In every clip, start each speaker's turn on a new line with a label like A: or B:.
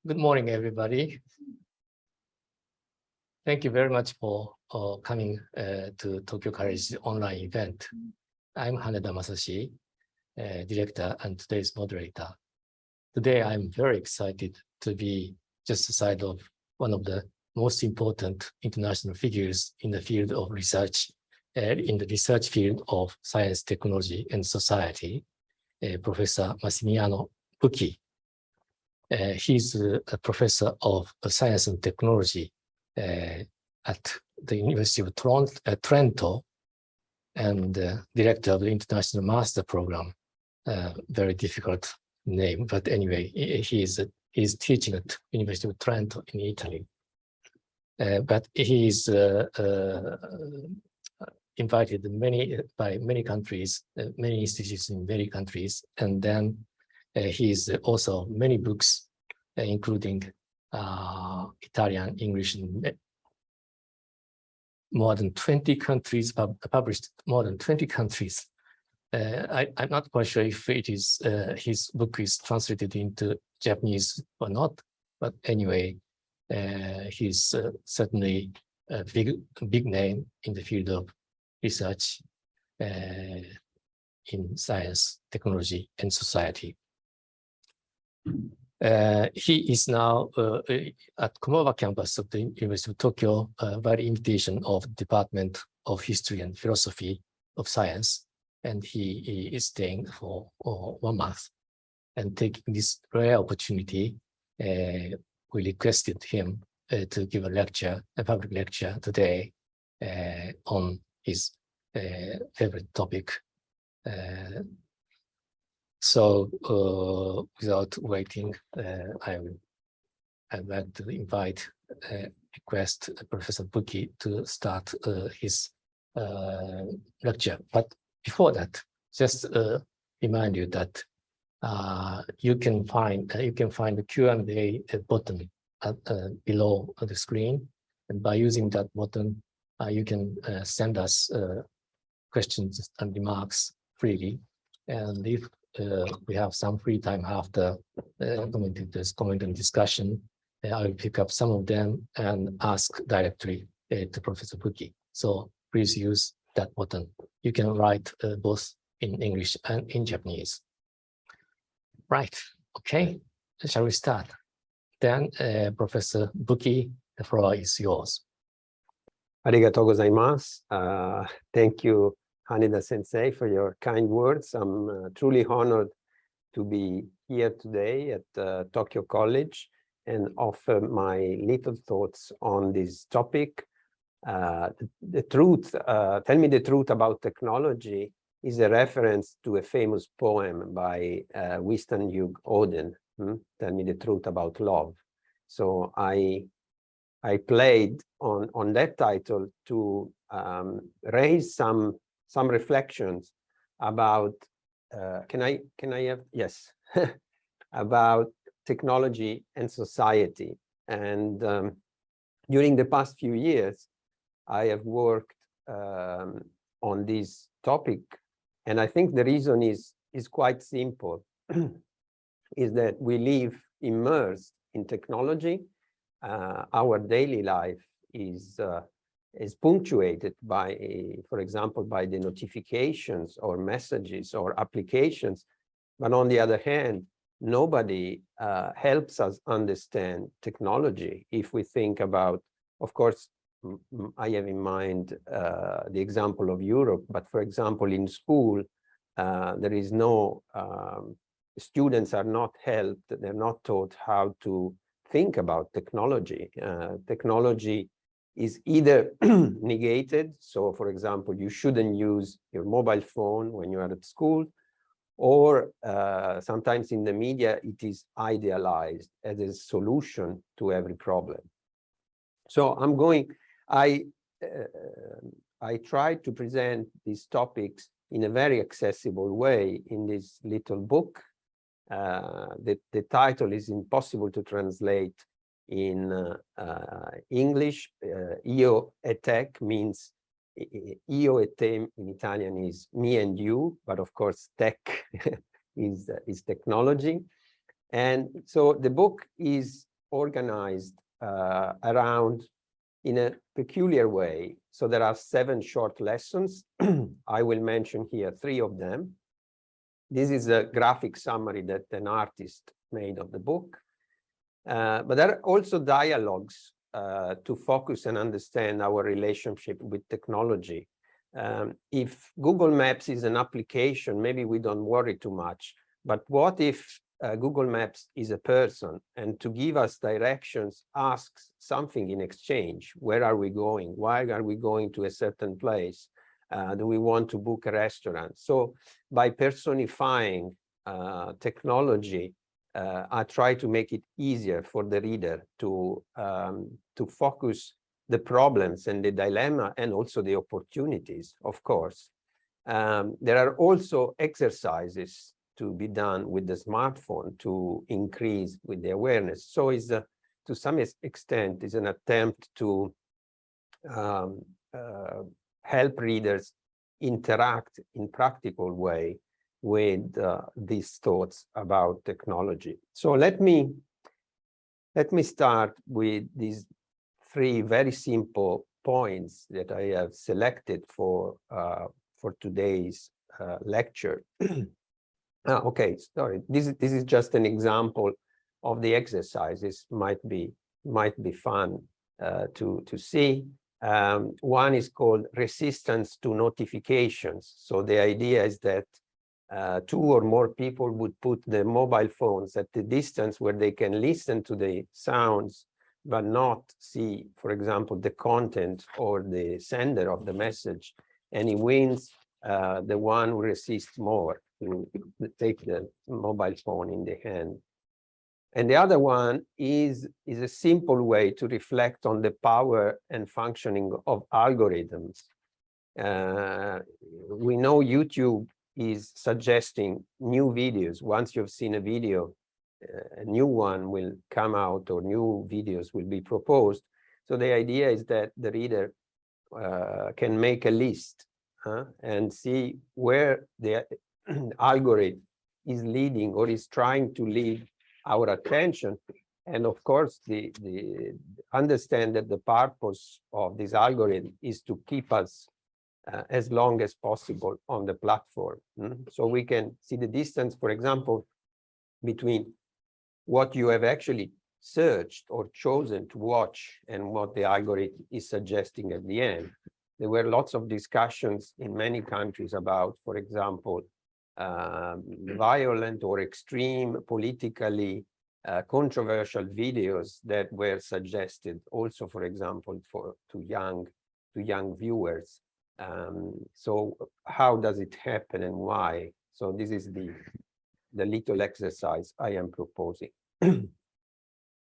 A: Good morning, everybody. Thank you very much for coming to Tokyo College online event. I'm Haneda Masashi, director and today's moderator. Today, I'm very excited to be just aside of one of the most important international figures in the field of research, in the research field of science, technology, and society, Professor Massimiano BUCCHI. He's a professor of science and technology at the University of Trento and director of the International Master Program. Very difficult name, but anyway, he's teaching at University of Trento in Italy. But he is invited by many countries, many institutions in many countries, and then he's also many books, including Italian, English, and more than 20 countries, published more than 20 countries. I'm not quite sure if it is his book is translated into Japanese or not, but anyway, he's certainly a big name in the field of research in science, technology, and society. He is now at Komaba campus of the University of Tokyo by the invitation of the Department of History and Philosophy of Science, and he is staying for 1 month. And taking this rare opportunity, we requested him to give a lecture, a public lecture today on his favorite topic. So without waiting, I'd like to request Professor BUCCHI to start his lecture. But before that, just remind you that you can find the Q&A button below the screen, and by using that button, you can send us questions and remarks freely. And if we have some free time after comment and discussion, I will pick up some of them and ask directly to Professor BUCCHI. So please use that button. You can write both in English and in Japanese. Right, okay, shall we start? Then Professor BUCCHI, the floor is yours.
B: Arigatou gozaimasu. Thank you, Haneda Sensei, for your kind words. I'm truly honored to be here today at Tokyo College and offer my little thoughts on this topic. The truth, Tell Me the Truth About Technology is a reference to a famous poem by Winston Hugh Auden, Tell Me the Truth About Love. So I played on that title to raise some reflections about about technology and society. And during the past few years, I have worked on this topic, and I think the reason is quite simple, is that we live immersed in technology. Our daily life is punctuated by, for example, by the notifications or messages or applications. But on the other hand, nobody helps us understand technology. If we think about, of course, I have in mind the example of Europe, but for example, in school, there is no, students are not helped, they're not taught how to think about technology. Technology is either negated, so for example, you shouldn't use your mobile phone when you are at school, or sometimes in the media, it is idealized as a solution to every problem. So I try to present these topics in a very accessible way in this little book. The title is impossible to translate in English. Io e te means, io e te in Italian is me and you, but of course tech is technology. And so the book is organized around in a peculiar way. So there are 7 short lessons. I will mention here 3 of them. This is a graphic summary that an artist made of the book. But there are also dialogues to focus and understand our relationship with technology. If Google Maps is an application, maybe we don't worry too much. But what if Google Maps is a person, and to give us directions asks something in exchange? Where are we going? Why are we going to a certain place? Do we want to book a restaurant? So by personifying technology, I try to make it easier for the reader to focus the problems and the dilemma, and also the opportunities, of course. There are also exercises to be done with the smartphone to increase with the awareness. So is to some extent is an attempt to help readers interact in practical way with these thoughts about technology. So let me start with these 3 very simple points that I have selected for today's lecture. Okay, sorry. This is just an example of the exercises. Might be fun to see. One is called resistance to notifications. So the idea is that 2 or more people would put their mobile phones at the distance where they can listen to the sounds, but not see, for example, the content or the sender of the message. And it wins the one who resists more to take the mobile phone in the hand. And the other one is a simple way to reflect on the power and functioning of algorithms. We know YouTube is suggesting new videos. Once you've seen a video, a new one will come out, or new videos will be proposed. So the idea is that the reader can make a list and see where the algorithm is leading or is trying to lead our attention. And of course, the understand that the purpose of this algorithm is to keep us as long as possible on the platform. So we can see the distance, for example, between what you have actually searched or chosen to watch and what the algorithm is suggesting at the end. There were lots of discussions in many countries about, for example, violent or extreme politically controversial videos that were suggested also, for example, to young viewers. So how does it happen and why? So this is the little exercise I am proposing.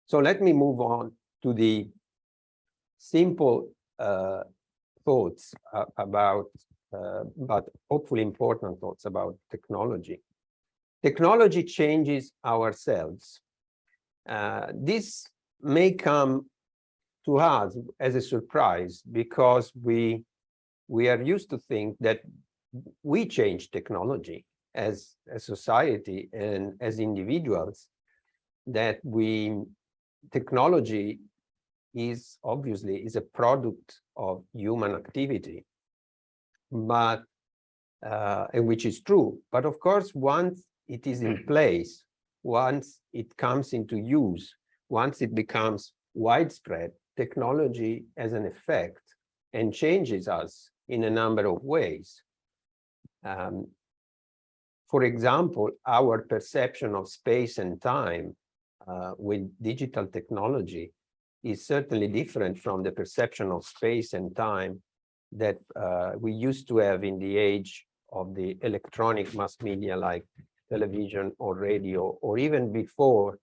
B: So let me move on to the simple thoughts about, but hopefully important thoughts about technology. Technology changes ourselves. This may come to us as a surprise, because we are used to think that we change technology as a society and as individuals, that technology is obviously a product of human activity, but and which is true. But of course, once it is in place, once it comes into use, once it becomes widespread, technology has an effect and changes us in a number of ways. For example, our perception of space and time with digital technology is certainly different from the perception of space and time that we used to have in the age of the electronic mass media like television or radio, or even before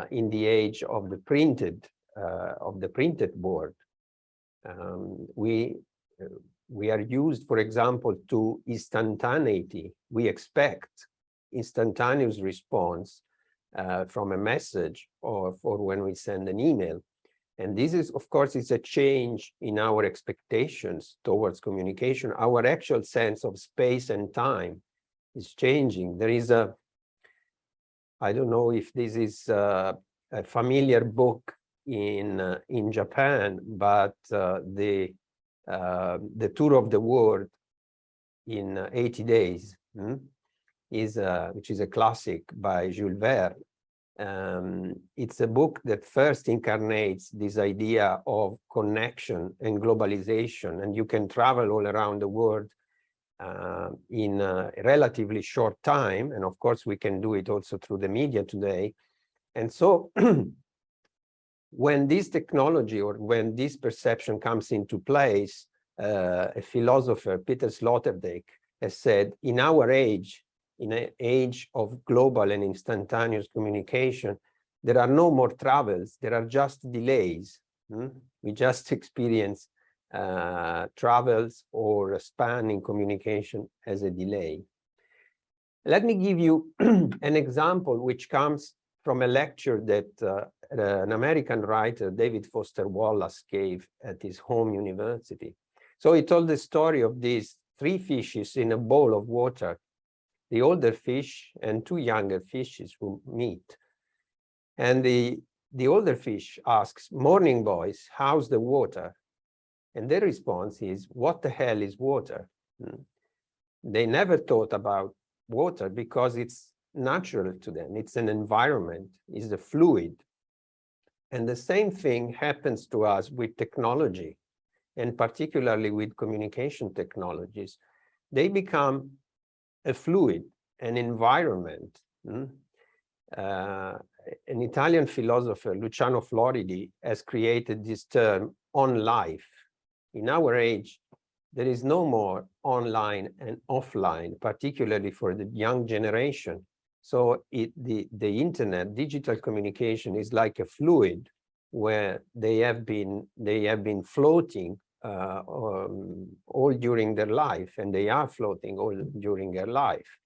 B: in the age of the printed board. We are used, for example, to instantaneity. We expect instantaneous response from a message or for when we send an email. And this is, of course, it's a change in our expectations towards communication. Our actual sense of space and time is changing. There is I don't know if this is a familiar book in Japan, but the Tour of the World in 80 Days which is a classic by Jules Verne. It's a book that first incarnates this idea of connection and globalization, and you can travel all around the world in a relatively short time. And of course, we can do it also through the media today. And so when this technology or when this perception comes into place, a philosopher, Peter Sloterdijk, has said, in our age, in an age of global and instantaneous communication, there are no more travels, there are just delays. We just experience travels or a span in communication as a delay. Let me give you an example which comes from a lecture that an American writer, David Foster Wallace, gave at his home university. So he told the story of these 3 fishes in a bowl of water, the older fish and 2 younger fishes who meet. And the older fish asks, "Morning, boys, how's the water?" And their response is, "What the hell is water?" They never thought about water because it's natural to them. It's an environment, it's a fluid. And the same thing happens to us with technology, and particularly with communication technologies. They become a fluid, an environment. An Italian philosopher, Luciano Floridi, has created this term, on life. In our age, there is no more online and offline, particularly for the young generation. So the internet, digital communication is like a fluid where they have been floating all during their life, and they are floating all during their life.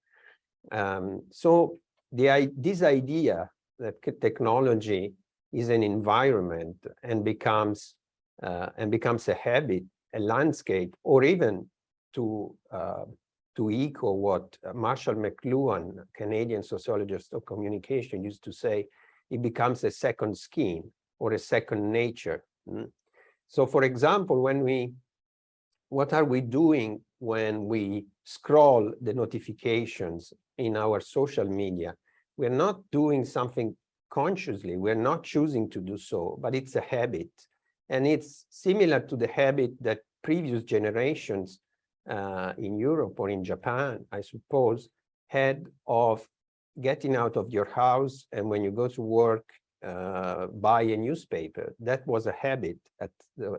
B: So this idea that technology is an environment and becomes a habit, a landscape, or even to echo what Marshall McLuhan, Canadian sociologist of communication, used to say, it becomes a second skin or a second nature. So for example, what are we doing when we scroll the notifications in our social media? We're not doing something consciously, we're not choosing to do so, but it's a habit. And it's similar to the habit that previous generations in Europe or in Japan, I suppose, had of getting out of your house, and when you go to work, buy a newspaper. That was a habit, a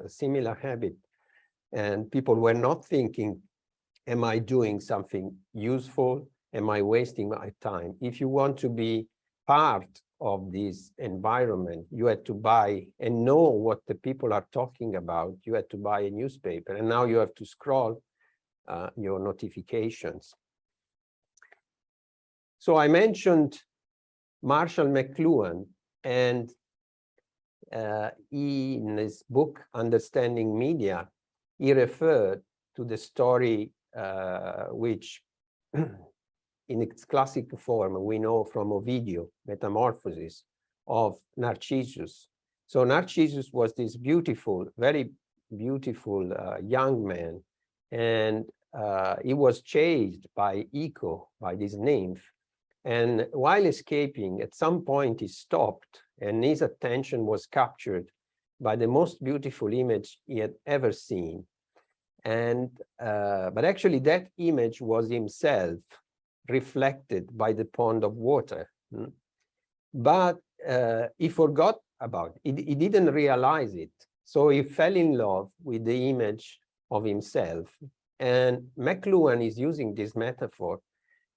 B: similar habit. And people were not thinking, am I doing something useful? Am I wasting my time? If you want to be part of this environment, you had to buy and know what the people are talking about. You had to buy a newspaper, and now you have to scroll your notifications. So I mentioned Marshall McLuhan, and in his book, Understanding Media, he referred to the story which in its classic form we know from Ovidio, Metamorphosis, of Narcissus. So Narcissus was this beautiful, very beautiful young man, and he was chased by Echo, by this nymph. And while escaping, at some point he stopped, and his attention was captured by the most beautiful image he had ever seen. And but actually that image was himself, reflected by the pond of water. But he forgot about it. He didn't realize it. So he fell in love with the image of himself. And McLuhan is using this metaphor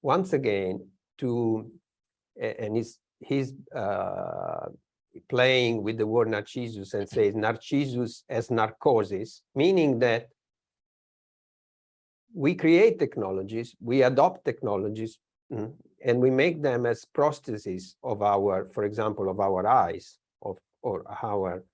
B: once again to, and he's playing with the word Narcissus and says Narcissus as narcosis, meaning that we create technologies, we adopt technologies, and we make them as prostheses of our, for example, of our eyes, or our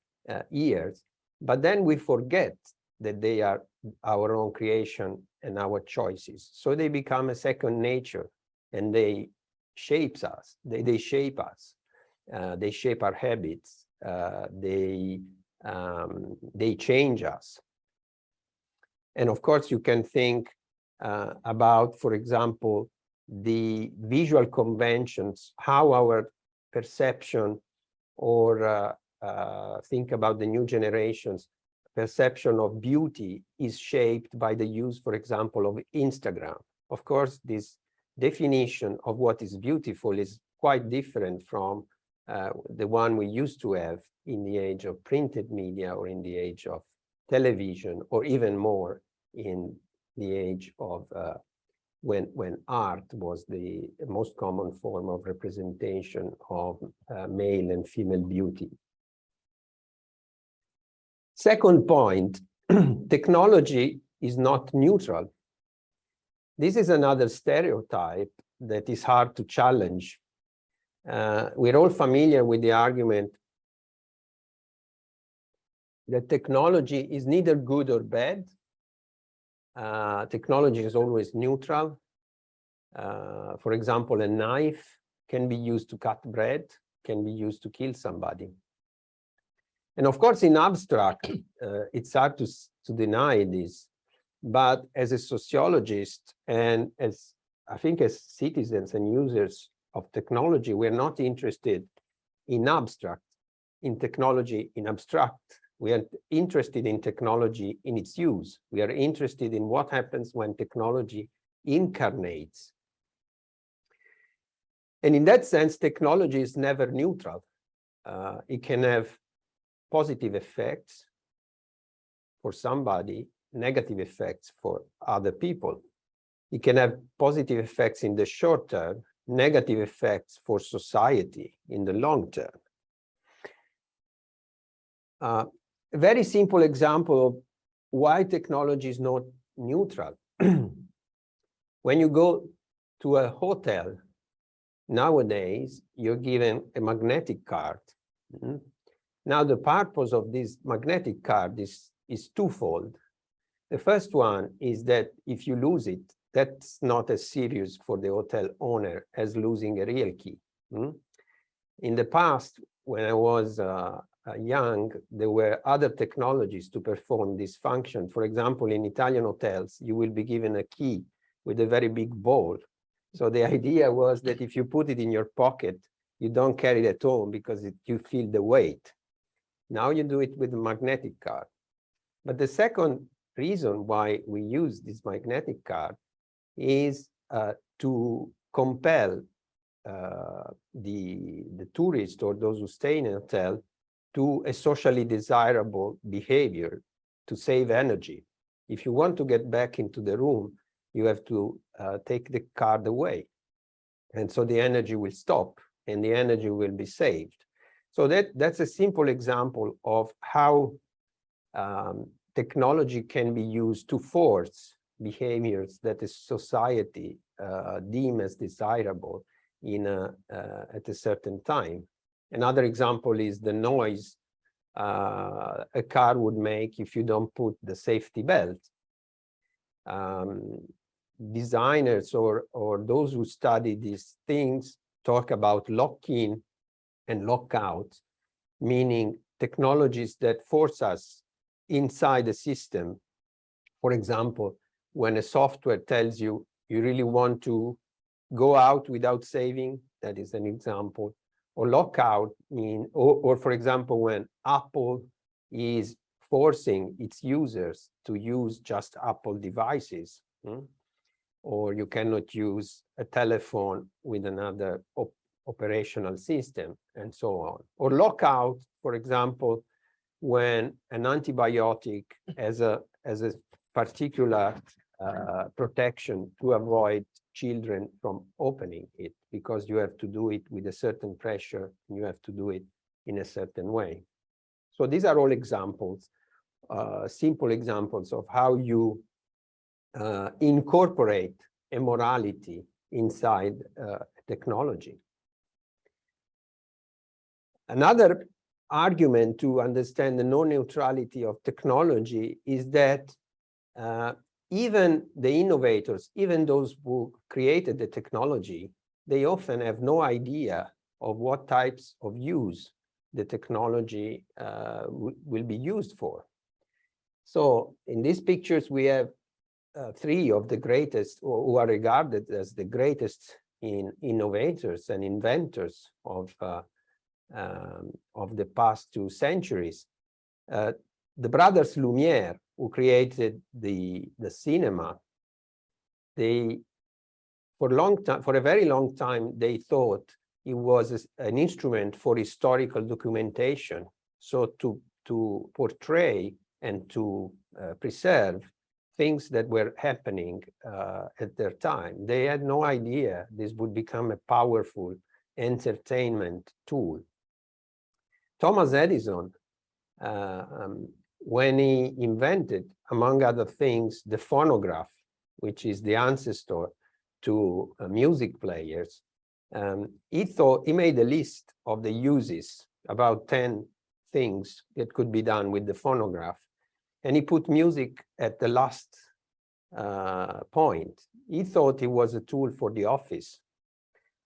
B: ears. But then we forget that they are our own creation and our choices. So they become a second nature, and they shape us. They shape us. they shape our habits, they change us. And of course, you can think about, for example, the visual conventions, how our perception, or think about the new generations, perception of beauty is shaped by the use, for example, of Instagram. Of course, this definition of what is beautiful is quite different from the one we used to have in the age of printed media, or in the age of television, or even more in the age of when art was the most common form of representation of male and female beauty. Second point, technology is not neutral. This is another stereotype that is hard to challenge. We're all familiar with the argument that technology is neither good or bad. Technology is always neutral. For example, a knife can be used to cut bread, can be used to kill somebody. And of course, in abstract, it's hard to deny this. But as a sociologist, and as I think as citizens and users of technology, we're not interested in abstract, in technology in abstract. We are interested in technology in its use. We are interested in what happens when technology incarnates. And in that sense, technology is never neutral. It can have positive effects for somebody, negative effects for other people. It can have positive effects in the short term, negative effects for society in the long term. A very simple example of why technology is not neutral. When you go to a hotel, nowadays, you're given a magnetic card. Now, the purpose of this magnetic card is twofold. The first one is that if you lose it, that's not as serious for the hotel owner as losing a real key. In the past, when I was young, there were other technologies to perform this function. For example, in Italian hotels, you will be given a key with a very big ball. So the idea was that if you put it in your pocket, you don't carry it at home because you feel the weight. Now you do it with a magnetic card. But the second reason why we use this magnetic card is to compel the tourist or those who stay in a hotel to a socially desirable behavior to save energy. If you want to get back into the room, you have to take the card away. And so the energy will stop and the energy will be saved. So that's a simple example of how technology can be used to force behaviors that a society deem as desirable at a certain time. Another example is the noise a car would make if you don't put the safety belt. Designers or those who study these things talk about lock-in and lock-out, meaning technologies that force us inside the system. For example, when a software tells you you really want to go out without saving, that is an example. Or lockout or for example, when Apple is forcing its users to use just Apple devices, or you cannot use a telephone with another operational system, and so on. Or lockout, for example, when an antibiotic has a particular protection to avoid children from opening it, because you have to do it with a certain pressure, and you have to do it in a certain way. So these are all examples, simple examples of how you incorporate a morality inside technology. Another argument to understand the non-neutrality of technology is that even the innovators, even those who created the technology, they often have no idea of what types of use the technology will be used for. So in these pictures, we have three of the greatest, or who are regarded as the greatest innovators and inventors of the past 2 centuries. The brothers Lumière, who created the cinema, for a very long time, they thought it was an instrument for historical documentation. So to portray and to preserve things that were happening at their time. They had no idea this would become a powerful entertainment tool. Thomas Edison, when he invented, among other things, the phonograph, which is the ancestor to music players, he made a list of the uses, about 10 things that could be done with the phonograph. And he put music at the last point. He thought it was a tool for the office,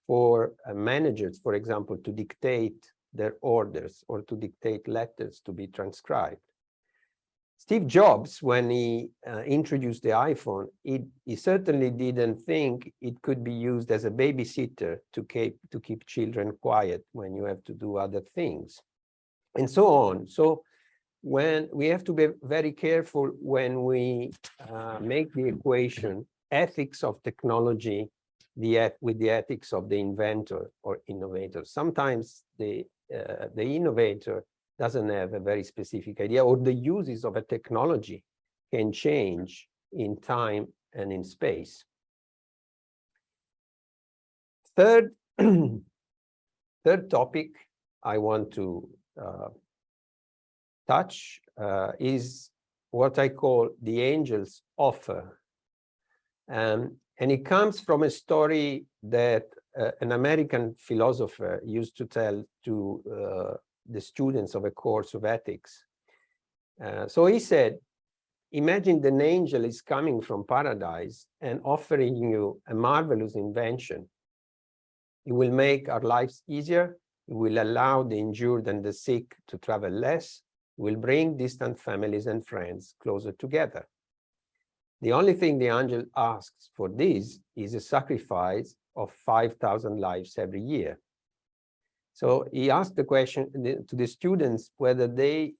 B: for managers, for example, to dictate their orders or to dictate letters to be transcribed. Steve Jobs, when he introduced the iPhone, he certainly didn't think it could be used as a babysitter to keep children quiet when you have to do other things, and so on. So when we have to be very careful when we make the equation ethics of technology with the ethics of the inventor or innovator. Sometimes the innovator doesn't have a very specific idea, or the uses of a technology can change in time and in space. Third topic I want to touch is what I call the angel's offer. And it comes from a story that an American philosopher used to tell to the students of a course of ethics. So he said, imagine an angel is coming from paradise and offering you a marvelous invention. It will make our lives easier. It will allow the injured and the sick to travel less. It will bring distant families and friends closer together. The only thing the angel asks for this is a sacrifice of 5,000 lives every year. So he asked the question to the students whether they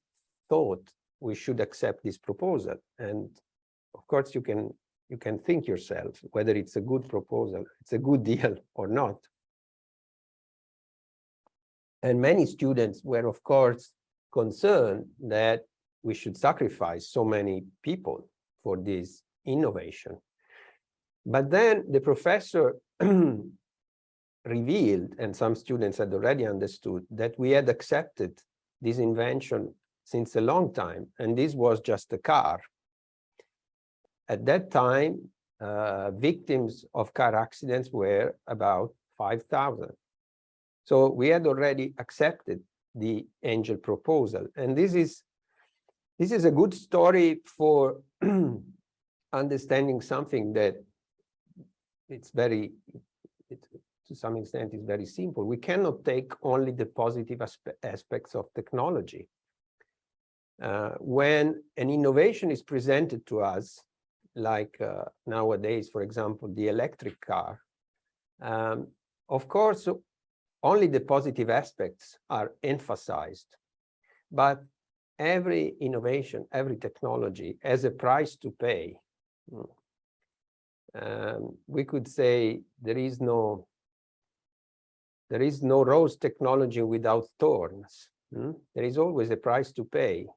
B: thought we should accept this proposal. And of course, you can think yourself whether it's a good proposal, it's a good deal or not. And many students were, of course, concerned that we should sacrifice so many people for this innovation. But then the professor revealed, and some students had already understood, that we had accepted this invention since a long time, and this was just a car. At that time, victims of car accidents were about 5,000. So we had already accepted the angel proposal, and this is a good story for understanding something that to some extent is very simple. We cannot take only the positive aspects of technology. When an innovation is presented to us, like nowadays, for example, the electric car, of course, only the positive aspects are emphasized. But every innovation, every technology has a price to pay. We could say there is no rose technology without thorns. There is always a price to pay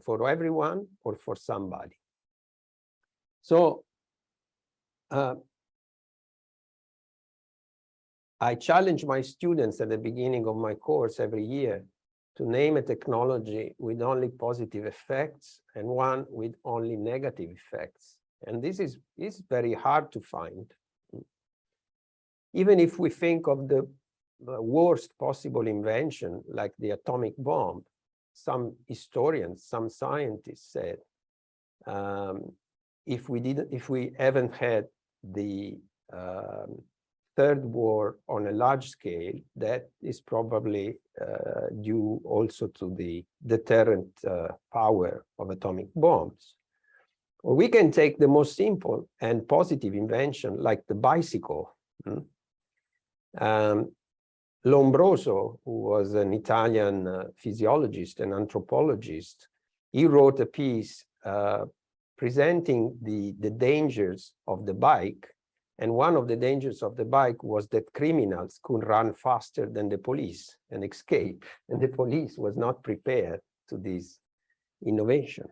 B: for everyone or for somebody. So I challenge my students at the beginning of my course every year to name a technology with only positive effects and one with only negative effects. And this is very hard to find. Even if we think of the worst possible invention, like the atomic bomb, some historians, some scientists said, if we haven't had the third war on a large scale, that is probably due also to the deterrent power of atomic bombs. Or we can take the most simple and positive invention, like the bicycle. Lombroso, who was an Italian physiologist and anthropologist, he wrote a piece presenting the dangers of the bike. And one of the dangers of the bike was that criminals could run faster than the police and escape. And the police was not prepared to this innovation.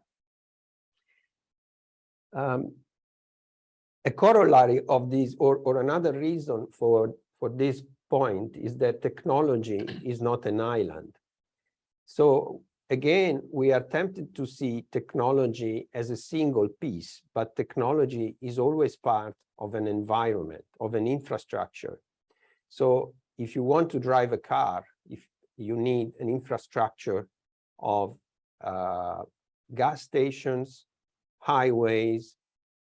B: A corollary of this, or another reason for this point, is that technology is not an island. So again, we are tempted to see technology as a single piece, but technology is always part of an environment, of an infrastructure. So if you want to drive a car, if you need an infrastructure of gas stations, highways,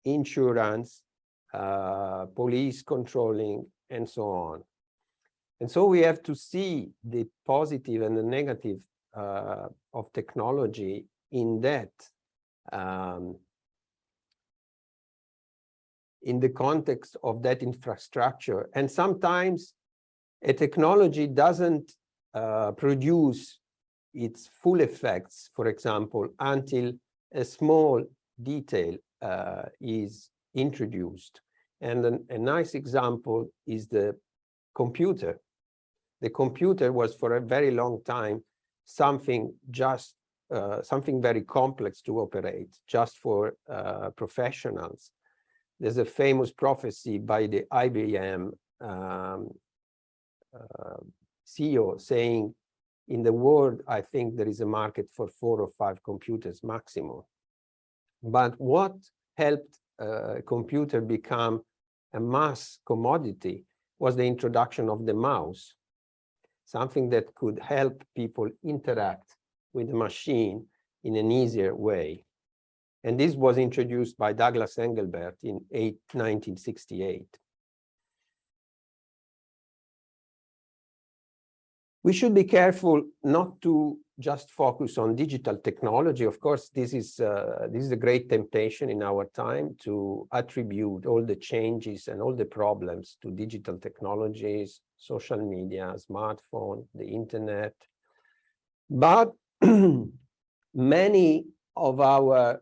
B: insurance, police controlling, and so on. And so we have to see the positive and the negative of technology in that, in the context of that infrastructure. And sometimes a technology doesn't produce its full effects, for example, until a small detail is introduced. And a nice example is the computer. The computer was for a very long time something very complex to operate, just for professionals. There's a famous prophecy by the IBM CEO saying, in the world, I think there is a market for 4 or 5 computers maximum. But what helped a computer become a mass commodity was the introduction of the mouse, something that could help people interact with the machine in an easier way. And this was introduced by Douglas Engelbart in 1968. We should be careful not to just focus on digital technology. Of course, this is a great temptation in our time to attribute all the changes and all the problems to digital technologies, social media, smartphone, the internet. But many of our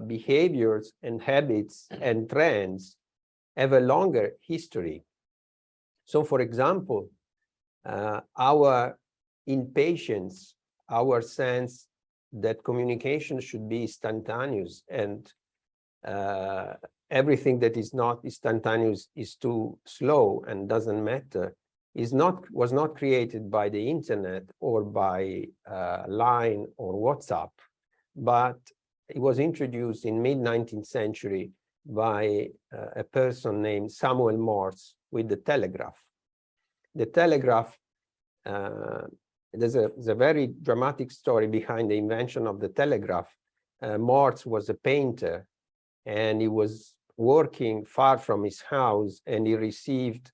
B: behaviors and habits and trends have a longer history. So, for example, our impatience, our sense that communication should be instantaneous, and everything that is not instantaneous is too slow and doesn't matter, was not created by the internet or by Line or WhatsApp, but it was introduced in mid-19th century by a person named Samuel Morse with the telegraph. The telegraph, there's a very dramatic story behind the invention of the telegraph. Morse was a painter, and he was working far from his house, and he received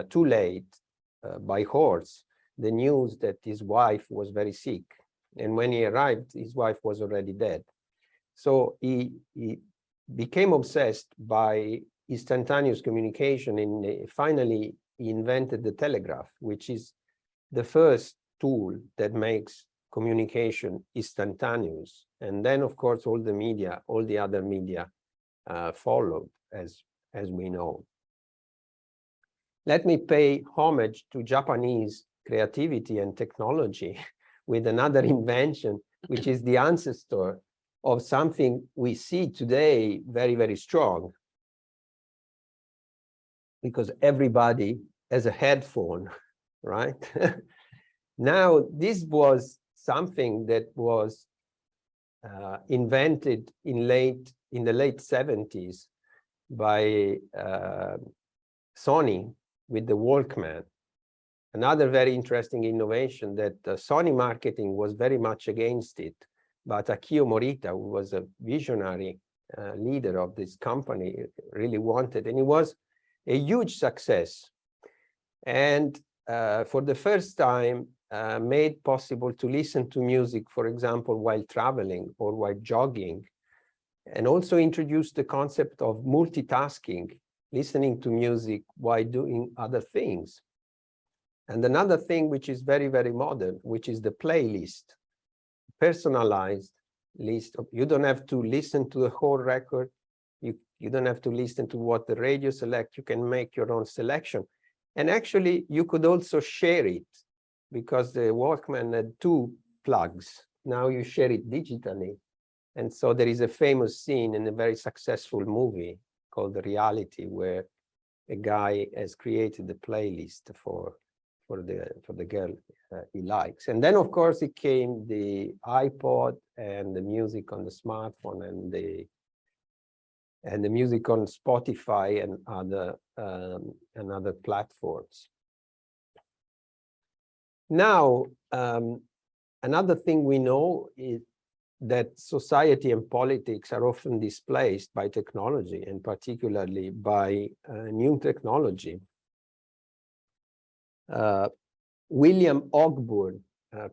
B: too late by horse the news that his wife was very sick. And when he arrived, his wife was already dead. So he became obsessed by instantaneous communication, and finally he invented the telegraph, which is the first tool that makes communication instantaneous. And then, of course, all the media, all the other media followed, as we know. Let me pay homage to Japanese creativity and technology with another invention, which is the ancestor of something we see today very, very strong, because everybody has a headphone, right? Now, this was something that was invented in the late 70s by Sony with the Walkman. Another very interesting innovation that Sony marketing was very much against it, but Akio Morita, who was a visionary leader of this company, really wanted, and it was a huge success. and for the first time made possible to listen to music, for example, while traveling or while jogging, and also introduced the concept of multitasking, listening to music while doing other things. And another thing which is very, very modern, which is the playlist, personalized list. You don't have to listen to the whole record. You don't have to listen to what the radio select. You can make your own selection. And actually, you could also share it, because the Walkman had 2 plugs. Now you share it digitally. And so there is a famous scene in a very successful movie called The Reality, where a guy has created a playlist for the girl he likes. And then, of course, it came the iPod and the music on the smartphone and the music on Spotify and other platforms. Now, another thing we know is that society and politics are often displaced by technology, and particularly by new technology. William Ogburn,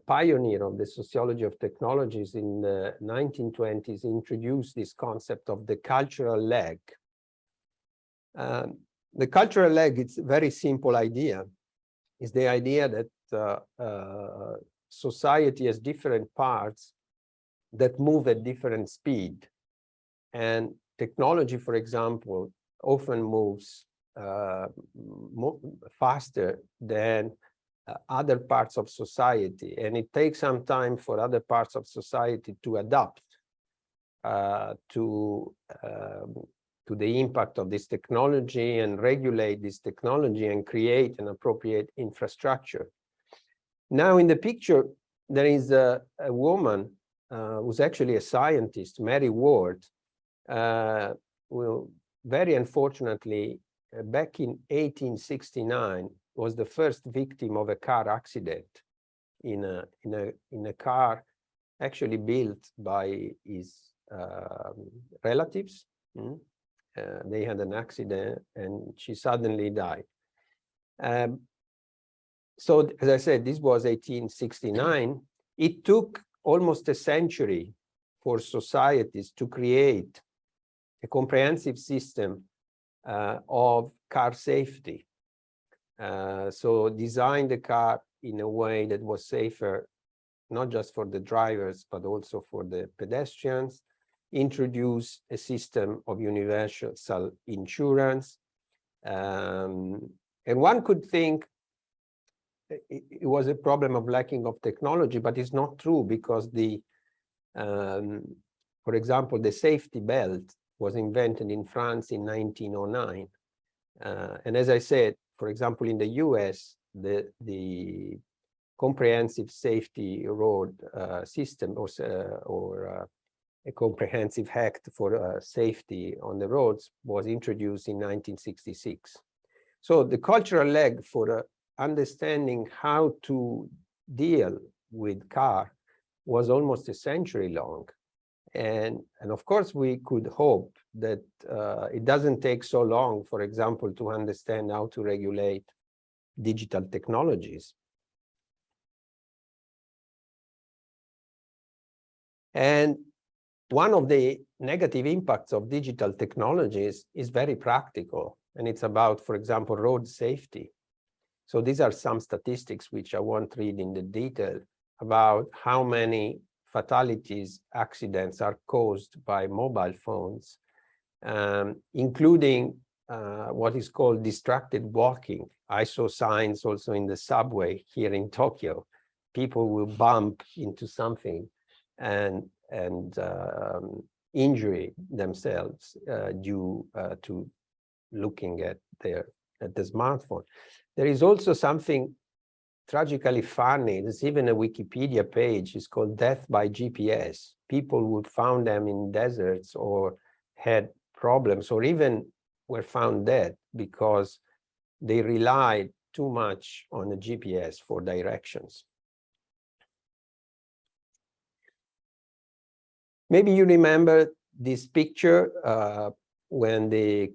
B: pioneer of the sociology of technologies in the 1920s, introduced this concept of the cultural lag. The cultural lag, it's a very simple idea. It's the idea that society has different parts that move at different speed. And technology, for example, often moves faster than other parts of society. And it takes some time for other parts of society to adapt to the impact of this technology and regulate this technology and create an appropriate infrastructure. Now in the picture, there is a woman who's actually a scientist, Mary Ward, who very unfortunately, back in 1869, was the first victim of a car accident in a car actually built by his relatives. They had an accident and she suddenly died. So, as I said, this was 1869. It took almost a century for societies to create a comprehensive system of car safety. So design the car in a way that was safer, not just for the drivers, but also for the pedestrians, introduce a system of universal insurance. And one could think it was a problem of lacking of technology, but it's not true, because for example, the safety belt was invented in France in 1909. And as I said, for example, in the US, the comprehensive safety road system or a comprehensive act for safety on the roads was introduced in 1966. So the cultural lag for understanding how to deal with car was almost a century long. And of course, we could hope that it doesn't take so long, for example, to understand how to regulate digital technologies. And one of the negative impacts of digital technologies is very practical, and it's about, for example, road safety. So these are some statistics which I won't read in the detail about how many fatalities, accidents are caused by mobile phones, including what is called distracted walking. I saw signs also in the subway here in Tokyo. People will bump into something and injure themselves due to looking at the smartphone. There is also something tragically funny. There's even a Wikipedia page. It's called Death by GPS. People would found them in deserts or had problems, or even were found dead because they relied too much on the GPS for directions. Maybe you remember this picture when the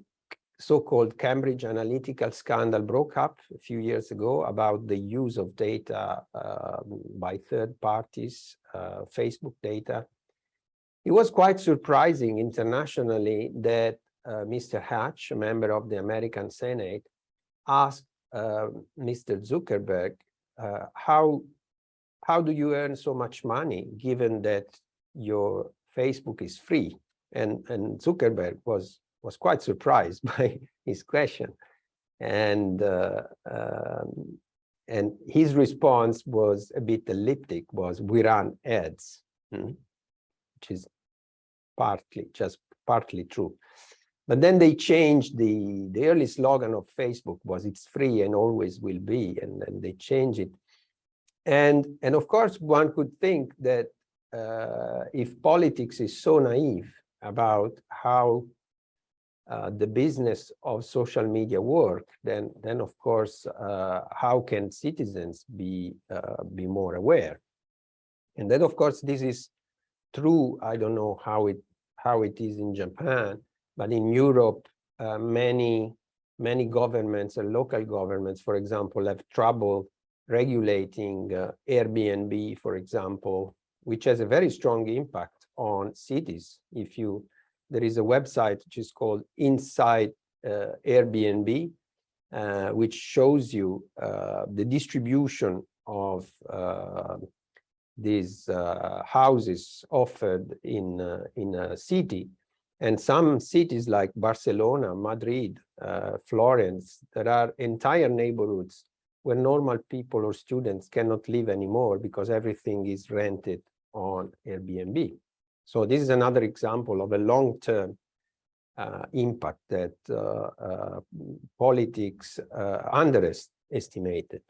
B: so-called Cambridge Analytica scandal broke up a few years ago about the use of data by third parties, Facebook data, it was quite surprising internationally that Mr. Hatch, a member of the American Senate, asked Mr. Zuckerberg, how do you earn so much money given that your Facebook is free? And Zuckerberg was quite surprised by his question. And his response was a bit elliptic, was we run ads, which is partly true. But then they changed the early slogan of Facebook was it's free and always will be, and then they changed it. And of course, one could think that if politics is so naive about how the business of social media work, then of course, how can citizens be more aware? And then of course, this is true. I don't know how it is in Japan, but in Europe, many governments and local governments, for example, have trouble regulating Airbnb, for example, which has a very strong impact on cities. There is a website which is called Inside Airbnb, which shows you the distribution of these houses offered in a city. And some cities like Barcelona, Madrid, Florence, there are entire neighborhoods where normal people or students cannot live anymore because everything is rented on Airbnb. So this is another example of a long-term impact that politics underestimated.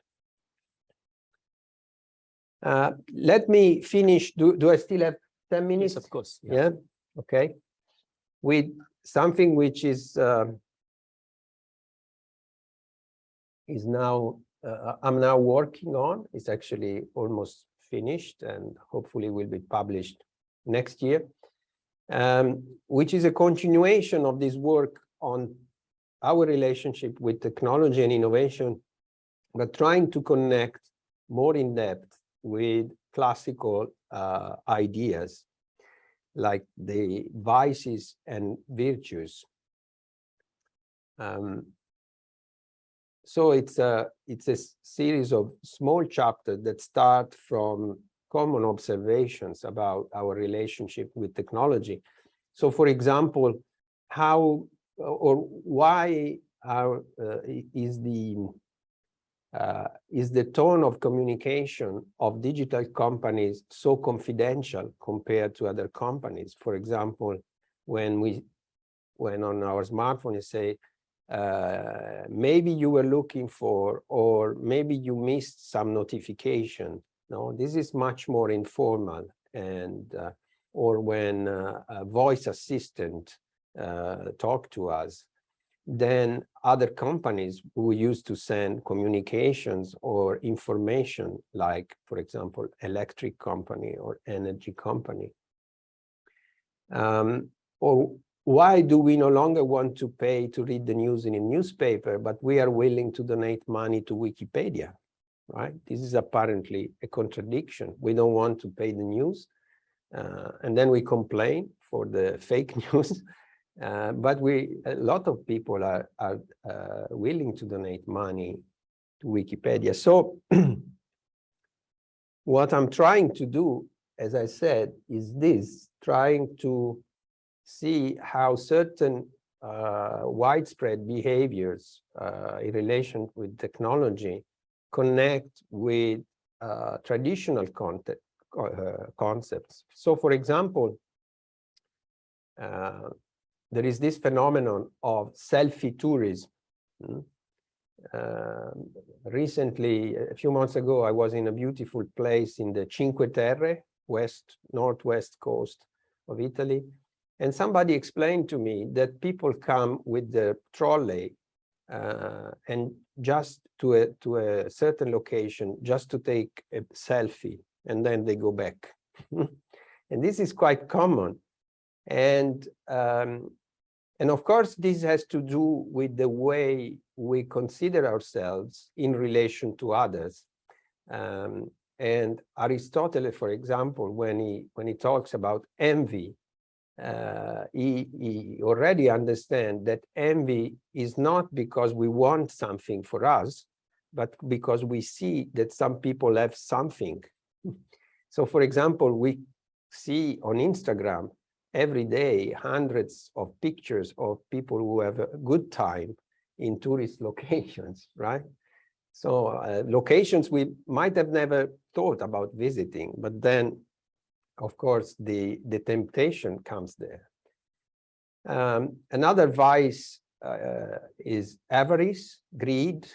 B: Let me finish. Do I still have 10 minutes?
A: Yes, of course.
B: Yeah. Okay. With something which is now I'm now working on. It's actually almost finished and hopefully will be published next year, which is a continuation of this work on our relationship with technology and innovation, but trying to connect more in depth with classical ideas like the vices and virtues. So it's a series of small chapters that start from common observations about our relationship with technology. So, for example, how or why is the tone of communication of digital companies so confidential compared to other companies? For example, when on our smartphone you say, maybe you were looking for, or maybe you missed some notification. No, this is much more informal. And or when a voice assistant talk to us, then other companies who used to send communications or information, like, for example, electric company or energy company. Or why do we no longer want to pay to read the news in a newspaper, but we are willing to donate money to Wikipedia, right? This is apparently a contradiction. We don't want to pay the news, and then we complain for the fake news. But a lot of people are willing to donate money to Wikipedia. So what I'm trying to do, as I said, is this, trying to see how certain widespread behaviors in relation with technology connect with traditional concepts. So, for example, there is this phenomenon of selfie tourism. Recently, a few months ago, I was in a beautiful place in the Cinque Terre, northwest coast of Italy. And somebody explained to me that people come with the trolley and just to a certain location just to take a selfie, and then they go back. And this is quite common. And And of course, this has to do with the way we consider ourselves in relation to others. And Aristotle, for example, when he talks about envy, he already understands that envy is not because we want something for us, but because we see that some people have something. So, for example, we see on Instagram every day hundreds of pictures of people who have a good time in tourist locations, right? So locations we might have never thought about visiting, but then, of course, the temptation comes there. Another vice is avarice, greed.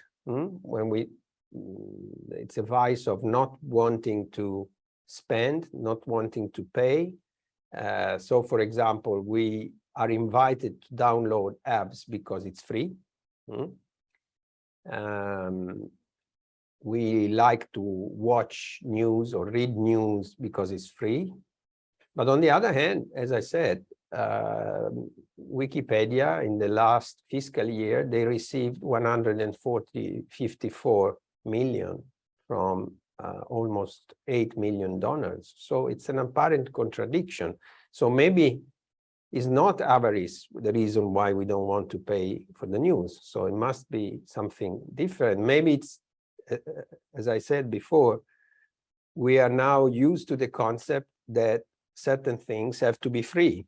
B: It's a vice of not wanting to spend, not wanting to pay. So, for example, we are invited to download apps because it's free. We like to watch news or read news because it's free. But on the other hand, as I said, Wikipedia in the last fiscal year, they received 54 million from almost $8 million. So it's an apparent contradiction. So maybe it's not avarice the reason why we don't want to pay for the news. So it must be something different. Maybe it's, as I said before, we are now used to the concept that certain things have to be free.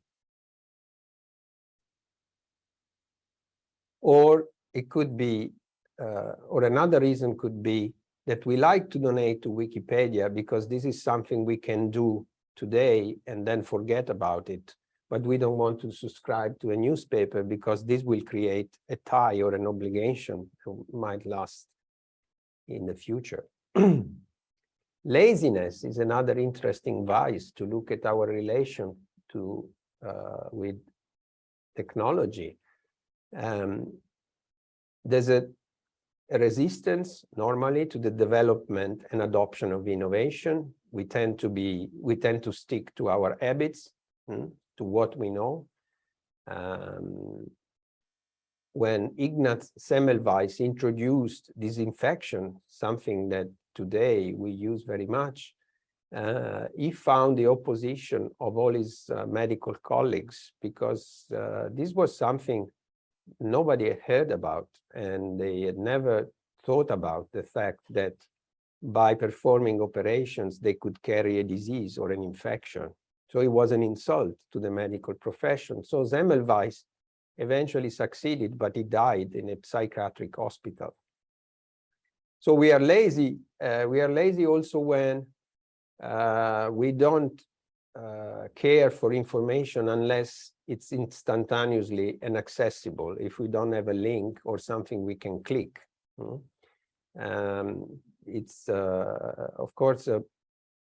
B: Or it could be, or another reason could be that we like to donate to Wikipedia because this is something we can do today and then forget about it. But we don't want to subscribe to a newspaper because this will create a tie or an obligation that might last in the future. Laziness is another interesting vice to look at our relation to with technology. There's a resistance normally to the development and adoption of innovation. We tend to stick to our habits, to what we know. When Ignaz Semmelweis introduced disinfection, something that today we use very much, he found the opposition of all his medical colleagues because this was something nobody had heard about, and they had never thought about the fact that by performing operations, they could carry a disease or an infection. So it was an insult to the medical profession. So Semmelweis eventually succeeded, but he died in a psychiatric hospital. So we are lazy. We are lazy also when we don't care for information unless it's instantaneously and accessible, if we don't have a link or something we can click. It's, of course,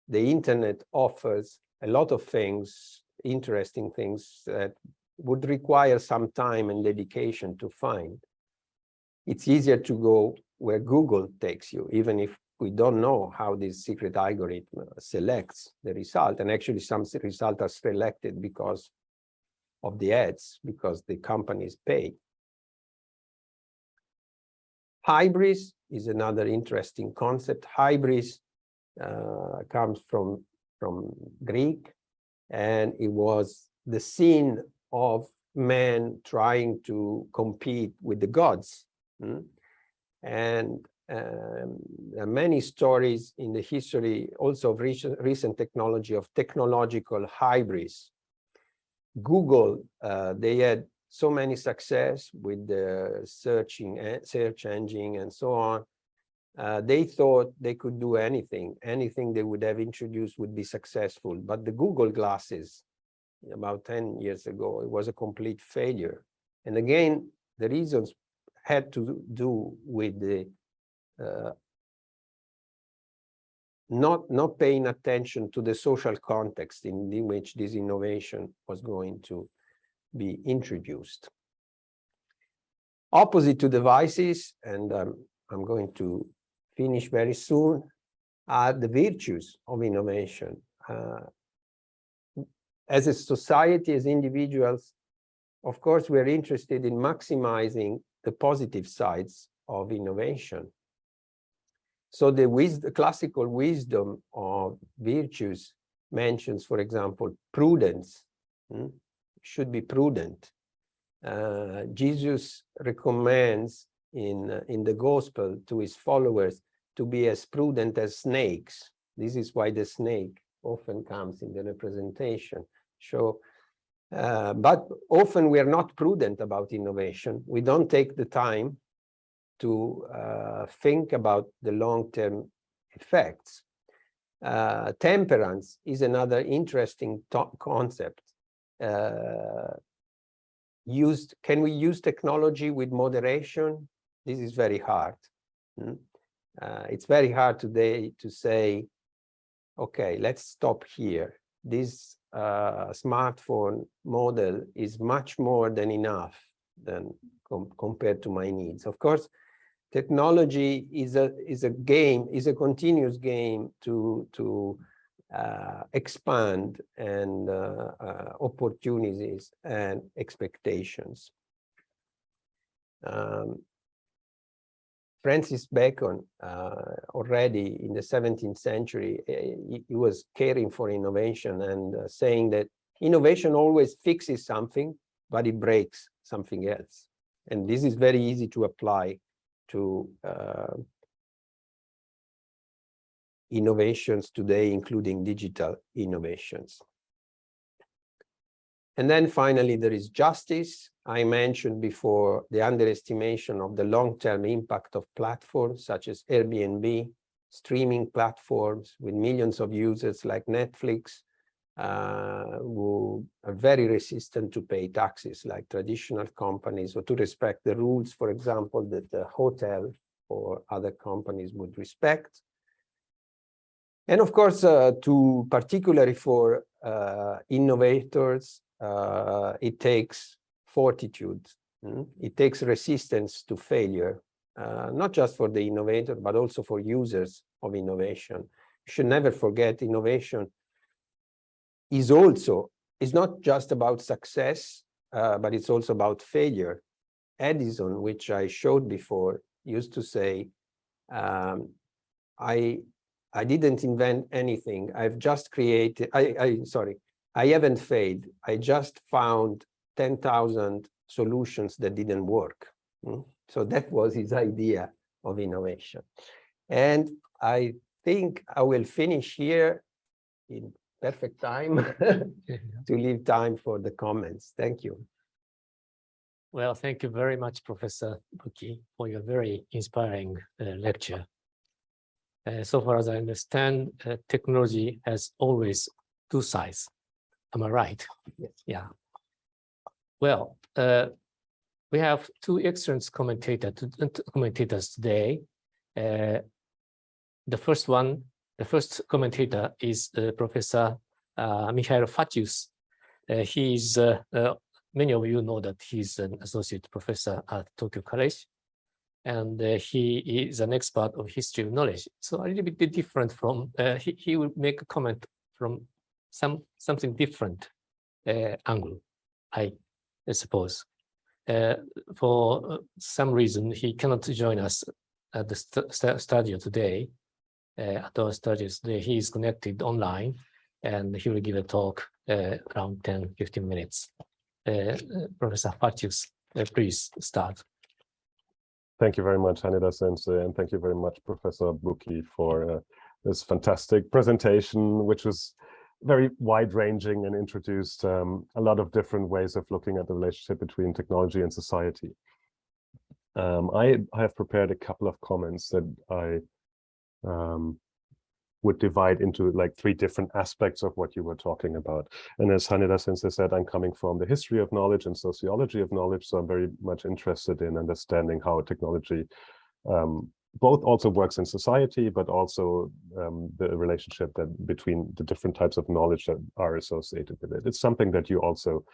B: the internet offers a lot of things, interesting things that would require some time and dedication to find. It's easier to go where Google takes you, even if we don't know how this secret algorithm selects the result. And actually some results are selected because of the ads, because the companies pay. Hybris is another interesting concept. Hybris comes from Greek, and it was the scene of man trying to compete with the gods. And there are many stories in the history also of recent technology, of technological hybris. Google, they had so many success with the search engine and so on. They thought they could do anything they would have introduced would be successful. But the Google glasses, about 10 years ago, it was a complete failure. And again, the reasons had to do with the not paying attention to the social context in which this innovation was going to be introduced. Opposite to the vices, and I'm going to finish very soon, are the virtues of innovation. As a society, as individuals, of course, we're interested in maximizing the positive sides of innovation. So the classical wisdom of virtues mentions, for example, prudence. Should be prudent. Jesus recommends in the gospel to his followers to be as prudent as snakes. This is why the snake often comes in the representation. So, but often we are not prudent about innovation. We don't take the time to think about the long-term effects. Temperance is another interesting concept. Can we use technology with moderation? This is very hard. It's very hard today to say, okay, let's stop here. This smartphone model is much more than enough compared to my needs. Of course, technology is a continuous game to expand and opportunities and expectations. Francis Bacon, already in the 17th century, he was caring for innovation and saying that innovation always fixes something, but it breaks something else. And this is very easy to apply to innovations today, including digital innovations. And then finally, there is justice. I mentioned before the underestimation of the long-term impact of platforms such as Airbnb, streaming platforms with millions of users like Netflix, who are very resistant to pay taxes like traditional companies, or to respect the rules, for example, that the hotel or other companies would respect. And of course, particularly for innovators, it takes fortitude. It takes resistance to failure, not just for the innovator, but also for users of innovation. You should never forget innovation is not just about success, but it's also about failure. Edison, which I showed before, used to say, I didn't invent anything. I've just created, I haven't failed. I just found 10,000 solutions that didn't work. So that was his idea of innovation. And I think I will finish here in perfect time to leave time for the comments. Thank you.
A: Well, thank you very much, Professor BUCCHI, for your very inspiring lecture. So far as I understand, technology has always two sides. Am I right?
B: Yes.
A: Yeah. Well, we have two excellent commentators today. The first commentator is Professor Michael FACIUS. He is, many of you know that he's an associate professor at Tokyo College, and he is an expert of history of knowledge. So a little bit different from, he will make a comment from something different angle, I suppose. For some reason, he cannot join us at the studio today. At our studios today, he is connected online, and he will give a talk around 10-15 minutes. Professor FACIUS, please start.
C: Thank you very much, Haneda-sensei, and thank you very much, Professor BUCCHI, for this fantastic presentation, which was very wide-ranging and introduced a lot of different ways of looking at the relationship between technology and society. I have prepared a couple of comments that I would divide into like three different aspects of what you were talking about. And as Haneda-sensei said, I'm coming from the history of knowledge and sociology of knowledge, so I'm very much interested in understanding how technology both also works in society, but also the relationship between the different types of knowledge that are associated with it. It's something that you also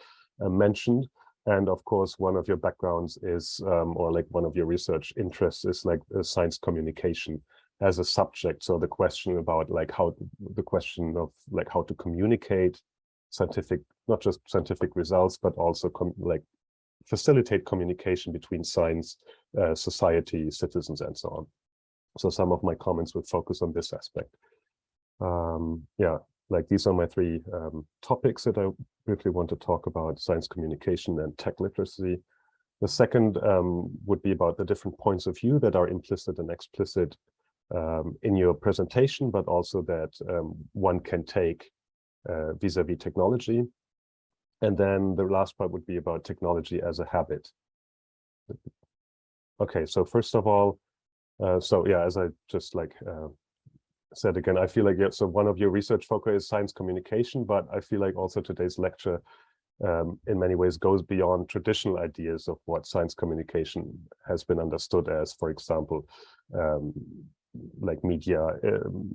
C: mentioned. And of course, one of your backgrounds is, or like one of your research interests is like science communication as a subject. So the question about like how to communicate scientific, not just scientific results, but also like facilitate communication between science, society, citizens, and so on. So some of my comments would focus on this aspect. Yeah, like these are my three topics that I briefly want to talk about: science communication and tech literacy. The second would be about the different points of view that are implicit and explicit in your presentation, but also that one can take vis-a-vis technology. And then the last part would be about technology as a habit. Okay, so first of all, so yeah, as I just like said again, I feel like, yeah, so one of your research focus is science communication, but I feel like also today's lecture in many ways goes beyond traditional ideas of what science communication has been understood as, for example, like media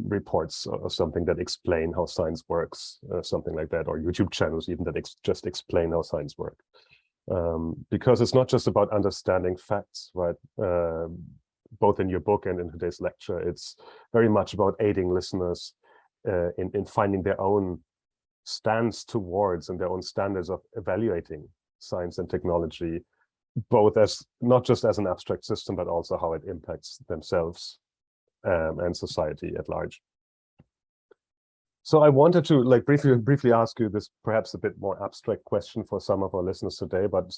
C: reports or something that explain how science works, something like that, or YouTube channels even that just explain how science works. Because it's not just about understanding facts, right? Both in your book and in today's lecture, it's very much about aiding listeners in finding their own stance towards and their own standards of evaluating science and technology, both as not just as an abstract system, but also how it impacts themselves and society at large. So I wanted to like briefly ask you this perhaps a bit more abstract question for some of our listeners today, but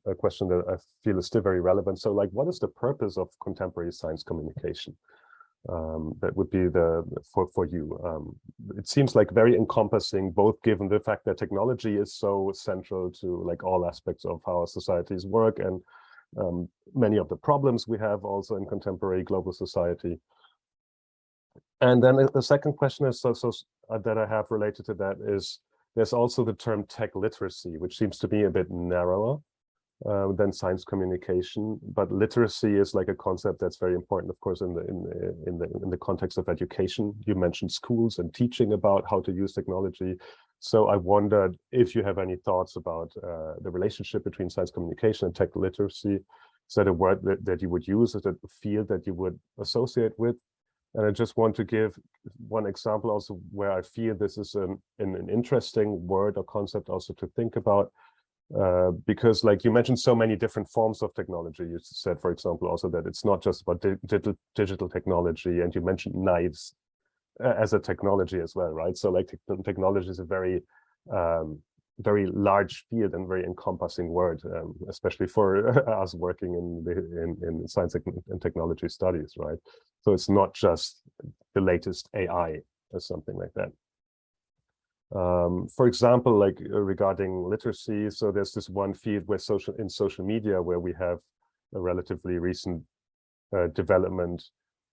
C: a question that I feel is still very relevant. So like, what is the purpose of contemporary science communication? That would be for you. It seems like very encompassing, both given the fact that technology is so central to like all aspects of how our societies work, and many of the problems we have also in contemporary global society. And then the second question is that I have related to that is there's also the term tech literacy, which seems to be a bit narrower than science communication, but literacy is like a concept that's very important, of course, in the context of education. You mentioned schools and teaching about how to use technology. So I wondered if you have any thoughts about the relationship between science communication and tech literacy. Is that a word that you would use? Is it a field that you would associate with? And I just want to give one example also where I feel this is an interesting word or concept also to think about. Because like you mentioned so many different forms of technology. You said, for example, also that it's not just about digital technology, and you mentioned knives as a technology as well, right? So like technology is a very, very large field and very encompassing word, especially for us working in science and technology studies, right? So it's not just the latest AI or something like that. For example, like regarding literacy, so there's this one field where in social media where we have a relatively recent development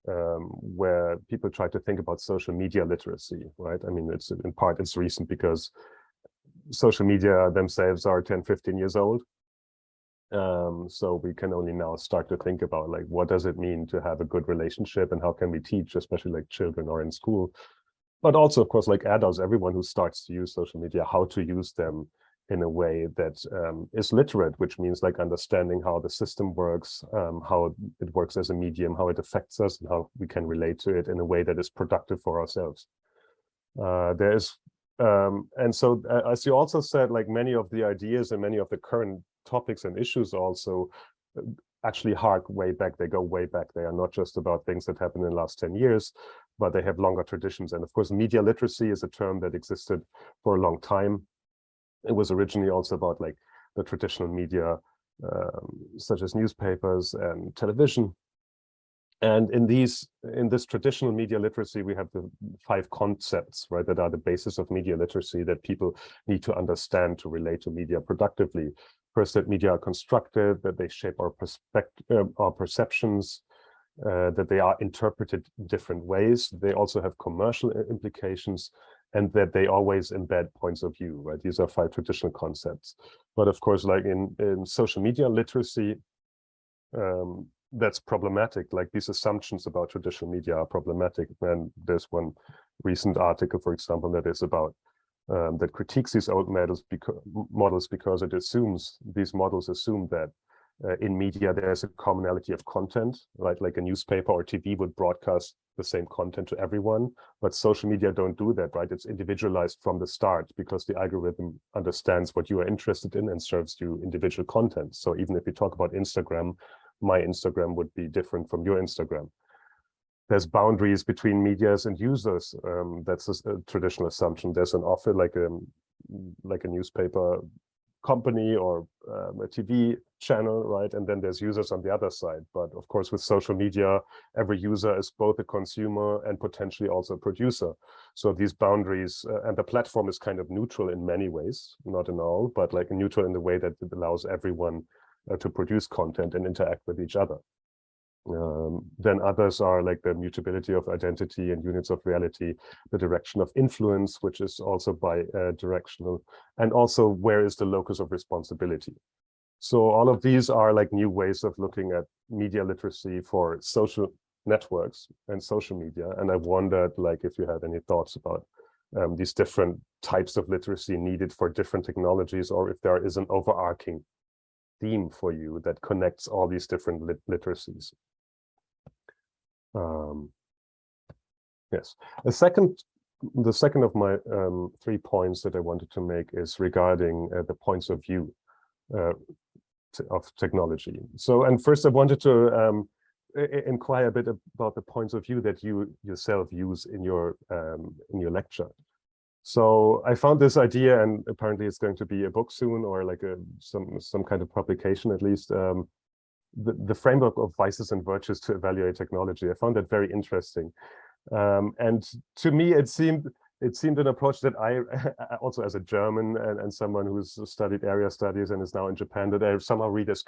C: where people try to think about social media literacy, right? I mean, it's in part it's recent because social media themselves are 10, 15 years old. So we can only now start to think about like, what does it mean to have a good relationship, and how can we teach, especially like children or in school, but also, of course, like adults, everyone who starts to use social media, how to use them in a way that is literate, which means like understanding how the system works, how it works as a medium, how it affects us, and how we can relate to it in a way that is productive for ourselves. And so, as you also said, like many of the ideas and many of the current topics and issues also actually hark way back. They go way back. They are not just about things that happened in the last 10 years, but they have longer traditions. And of course, media literacy is a term that existed for a long time. It was originally also about like the traditional media, such as newspapers and television. And in this traditional media literacy, we have the 5 concepts, right, that are the basis of media literacy that people need to understand to relate to media productively. First, that media are constructed, that they shape our perceptions, that they are interpreted in different ways. They also have commercial implications, and that they always embed points of view, right? These are 5 traditional concepts. But of course, like in social media literacy, that's problematic. Like these assumptions about traditional media are problematic. And there's one recent article, for example, that is about that critiques these old models because it assumes, these models assume that in media there's a commonality of content, right? Like a newspaper or TV would broadcast the same content to everyone, but social media don't do that, right? It's individualized from the start because the algorithm understands what you are interested in and serves you individual content. So even if we talk about Instagram, my Instagram would be different from your Instagram. There's boundaries between medias and users. That's a traditional assumption. There's an offer like a newspaper company or a TV channel, right? And then there's users on the other side. But of course, with social media, every user is both a consumer and potentially also a producer. So these boundaries and the platform is kind of neutral in many ways, not in all, but like neutral in the way that it allows everyone to produce content and interact with each other. Then others are like the mutability of identity and units of reality, the direction of influence, which is also bi-directional, and also where is the locus of responsibility. So all of these are like new ways of looking at media literacy for social networks and social media. And I wondered like if you have any thoughts about these different types of literacy needed for different technologies, or if there is an overarching theme for you that connects all these different literacies. Yes, the second of my 3 points that I wanted to make is regarding the points of view of technology. So, and first I wanted to inquire a bit about the points of view that you yourself use in your lecture. So I found this idea, and apparently it's going to be a book soon, or like some kind of publication at least. The framework of vices and virtues to evaluate technology. I found that very interesting. And to me, it seemed an approach that I, also as a German and someone who's studied area studies and is now in Japan, that I somehow read as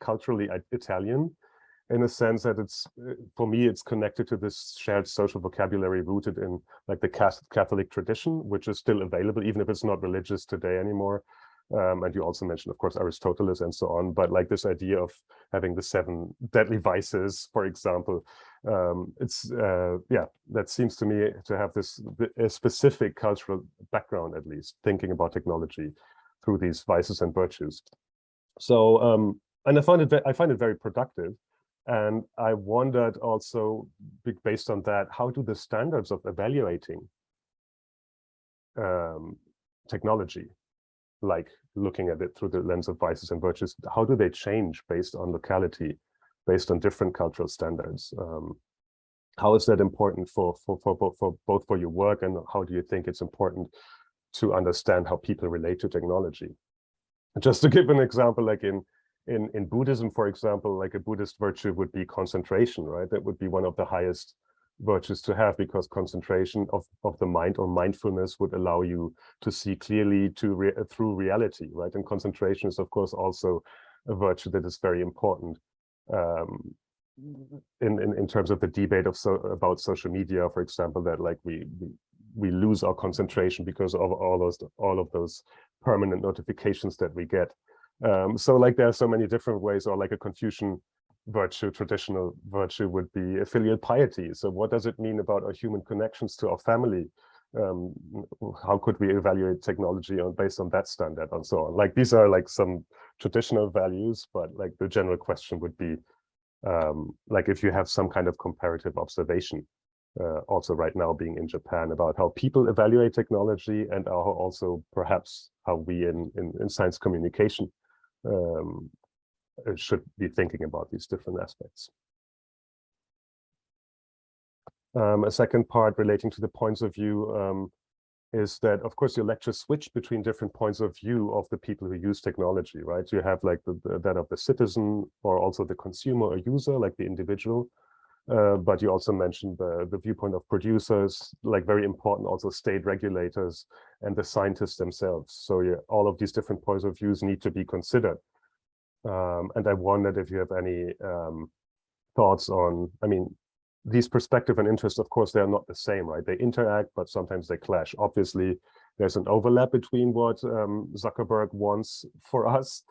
C: culturally Italian, in a sense that it's, for me, it's connected to this shared social vocabulary rooted in like the Catholic tradition, which is still available, even if it's not religious today anymore. And you also mentioned, of course, Aristotle and so on, but like this idea of having the 7 deadly vices, for example, yeah, that seems to me to have a specific cultural background, at least, thinking about technology through these vices and virtues. So, and I find it very productive. And I wondered also, based on that, how do the standards of evaluating technology, like looking at it through the lens of vices and virtues, how do they change based on locality, based on different cultural standards? How is that important for both for your work, and how do you think it's important to understand how people relate to technology? Just to give an example, like in Buddhism, for example, like a Buddhist virtue would be concentration, right? That would be one of the highest virtues to have, because concentration of the mind or mindfulness would allow you to see clearly through reality, right? And concentration is, of course, also a virtue that is very important in terms of the debate about social media, for example, that like we lose our concentration because of all of those permanent notifications that we get. So like there are so many different ways, or like a Confucian virtue, traditional virtue would be filial piety. So what does it mean about our human connections to our family? How could we evaluate technology based on that standard, and so on? Like these are like some traditional values, but like the general question would be, like if you have some kind of comparative observation, also right now being in Japan, about how people evaluate technology, and also perhaps how we in science communication should be thinking about these different aspects. A second part relating to the points of view is that, of course, your lectures switch between different points of view of the people who use technology, right? You have like that of the citizen, or also the consumer or user, like the individual. But you also mentioned the viewpoint of producers, like very important, also state regulators and the scientists themselves. So yeah, all of these different points of views need to be considered. And I wondered if you have any thoughts on, I mean, these perspective and interests, of course, they're not the same, right? They interact, but sometimes they clash. Obviously, there's an overlap between what Zuckerberg wants for us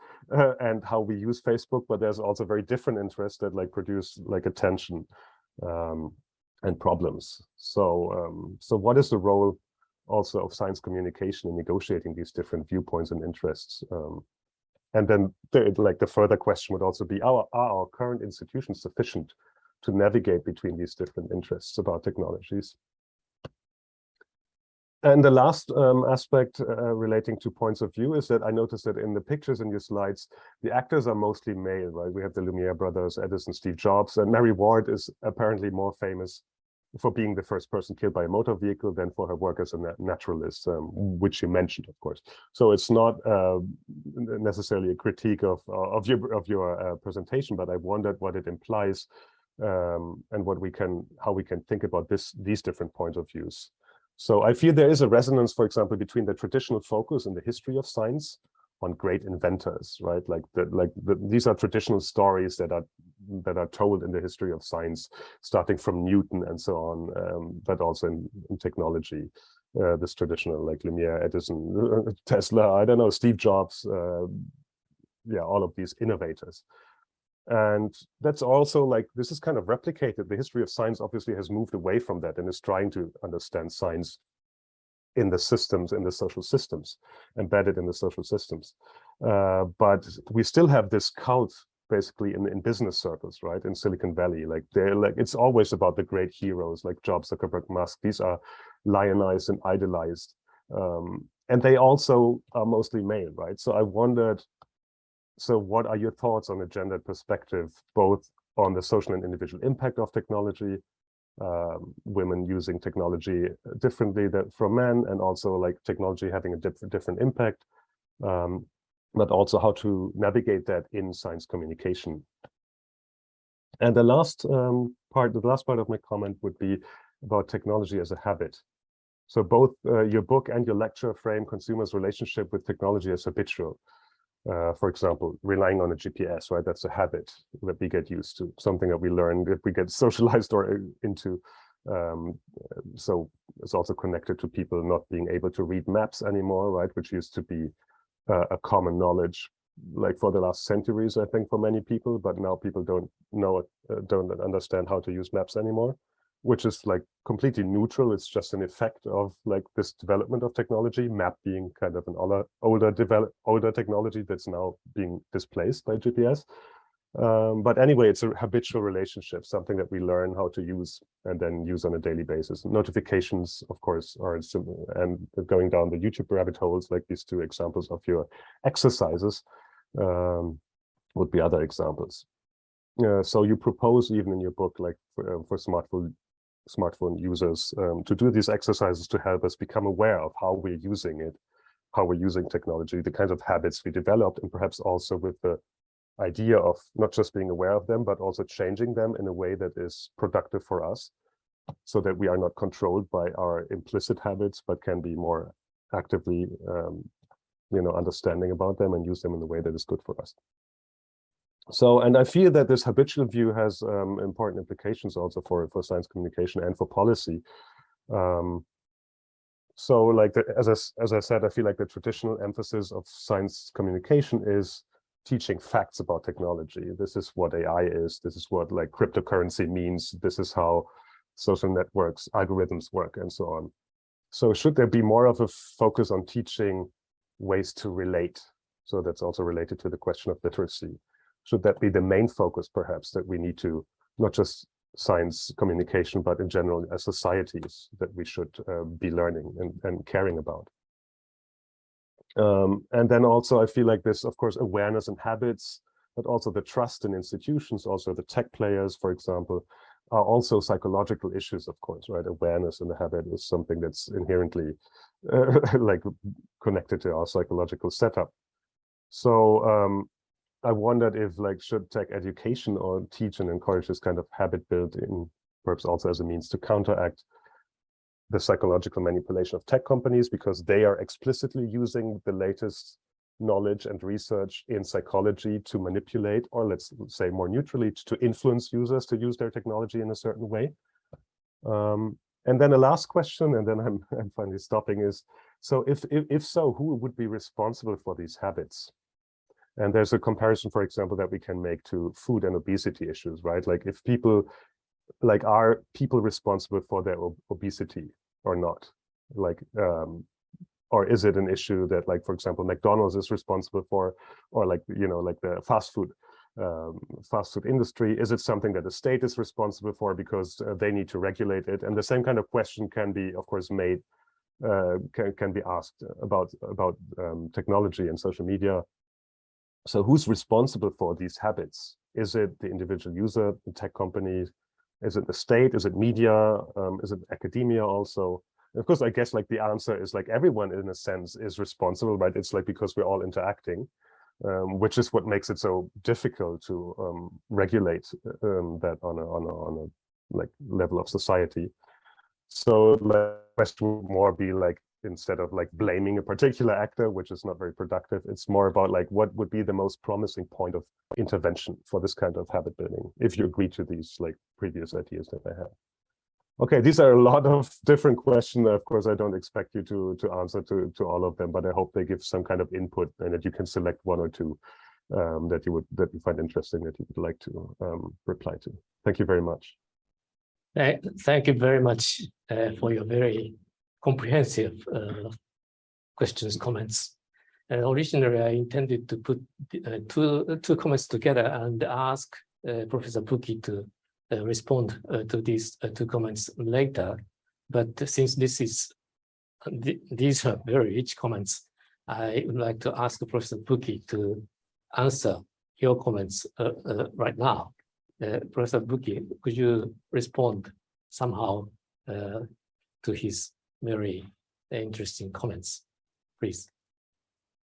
C: and how we use Facebook, but there's also very different interests that like produce like attention and problems. So, so what is the role also of science communication in negotiating these different viewpoints and interests? And then the further question would also be, are our current institutions sufficient navigate between these different interests about technologies. And the last aspect relating to points of view is that I noticed that in the pictures in your slides, the actors are mostly male, right? We have the Lumiere brothers, Edison, Steve Jobs, and Mary Ward is apparently more famous for being the first person killed by a motor vehicle than for her work as a naturalist, which you mentioned, of course. So it's not necessarily a critique of your presentation, but I wondered what it implies and how we can think about these different points of views. So I feel there is a resonance, for example, between the traditional focus in the history of science on great inventors, right? These are traditional stories that are told in the history of science, starting from Newton and so on, but also in technology. This traditional, like Lumiere, Edison, Tesla, I don't know, Steve Jobs, yeah, all of these innovators. And that's also like, this is kind of replicated. The history of science obviously has moved away from that and is trying to understand science in the systems, in the social systems, embedded in the social systems. But we still have this cult basically in business circles, right? In Silicon Valley, it's always about the great heroes like Jobs, Zuckerberg, Musk. These are lionized and idolized. And they also are mostly male, right? So I wondered, so what are your thoughts on a gendered perspective, both on the social and individual impact of technology, women using technology differently from men, and also like technology having a different impact, but also how to navigate that in science communication. And the last part of my comment would be about technology as a habit. So both your book and your lecture frame consumers' relationship with technology as habitual. For example, relying on a GPS, right? That's a habit that we get used to, something that we learn, that we get socialized or into. So it's also connected to people not being able to read maps anymore, right? Which used to be a common knowledge, like for the last centuries, I think, for many people. But now people don't understand how to use maps anymore, which is like completely neutral. It's just an effect of like this development of technology, map being kind of an older technology that's now being displaced by GPS. But anyway, it's a habitual relationship, something that we learn how to use and then use on a daily basis. Notifications, of course, are simple, and going down the YouTube rabbit holes, like these two examples of your exercises, would be other examples. So you propose even in your book, like for smartphone users to do these exercises to help us become aware of how we're using it, how we're using technology, the kinds of habits we developed, and perhaps also with the idea of not just being aware of them, but also changing them in a way that is productive for us, so that we are not controlled by our implicit habits, but can be more actively, understanding about them and use them in a way that is good for us. So, and I feel that this habitual view has important implications also for science communication and for policy. So like, as I said, I feel like the traditional emphasis of science communication is teaching facts about technology. This is what AI is. This is what like cryptocurrency means. This is how social networks, algorithms work, and so on. So should there be more of a focus on teaching ways to relate? So that's also related to the question of literacy. Should that be the main focus, perhaps, that we need to, not just science communication, but in general as societies, that we should be learning and caring about? And then also I feel like this, of course, awareness and habits, but also the trust in institutions, also the tech players, for example, are also psychological issues, of course, right? Awareness and the habit is something that's inherently like connected to our psychological setup. So I wondered if like, should tech education or teach and encourage this kind of habit building, perhaps also as a means to counteract the psychological manipulation of tech companies, because they are explicitly using the latest knowledge and research in psychology to manipulate, or let's say more neutrally, to influence users to use their technology in a certain way. And then a last question, and then I'm finally stopping, is, so if so, who would be responsible for these habits? And there's a comparison, for example, that we can make to food and obesity issues, right? Like if people, like, are people responsible for their obesity or not? Like, or is it an issue that, like, for example, McDonald's is responsible for, or like, like the fast food fast food industry? Is it something that the state is responsible for because they need to regulate it? And the same kind of question can be, of course, made, can be asked about technology and social media. So who's responsible for these habits? Is it the individual user, the tech companies? Is it the state? Is it media? Is it academia also? And of course, I guess like the answer is like everyone in a sense is responsible, right? It's like because we're all interacting, which is what makes it so difficult to regulate that on a like level of society. So the question would more be like, instead of like blaming a particular actor, which is not very productive, it's more about like what would be the most promising point of intervention for this kind of habit building, if you agree to these like previous ideas that I have. Okay, these are a lot of different questions. Of course, I don't expect you to answer to all of them, but I hope they give some kind of input and that you can select one or two that you find interesting, that you would like to reply to. Thank you very much.
A: Thank you very much for your very comprehensive questions, comments. Originally, I intended to put two comments together and ask Professor Bucchi to respond to these two comments later. But since these are very rich comments, I would like to ask Professor Bucchi to answer your comments right now. Professor Bucchi, could you respond somehow to his very interesting comments, please?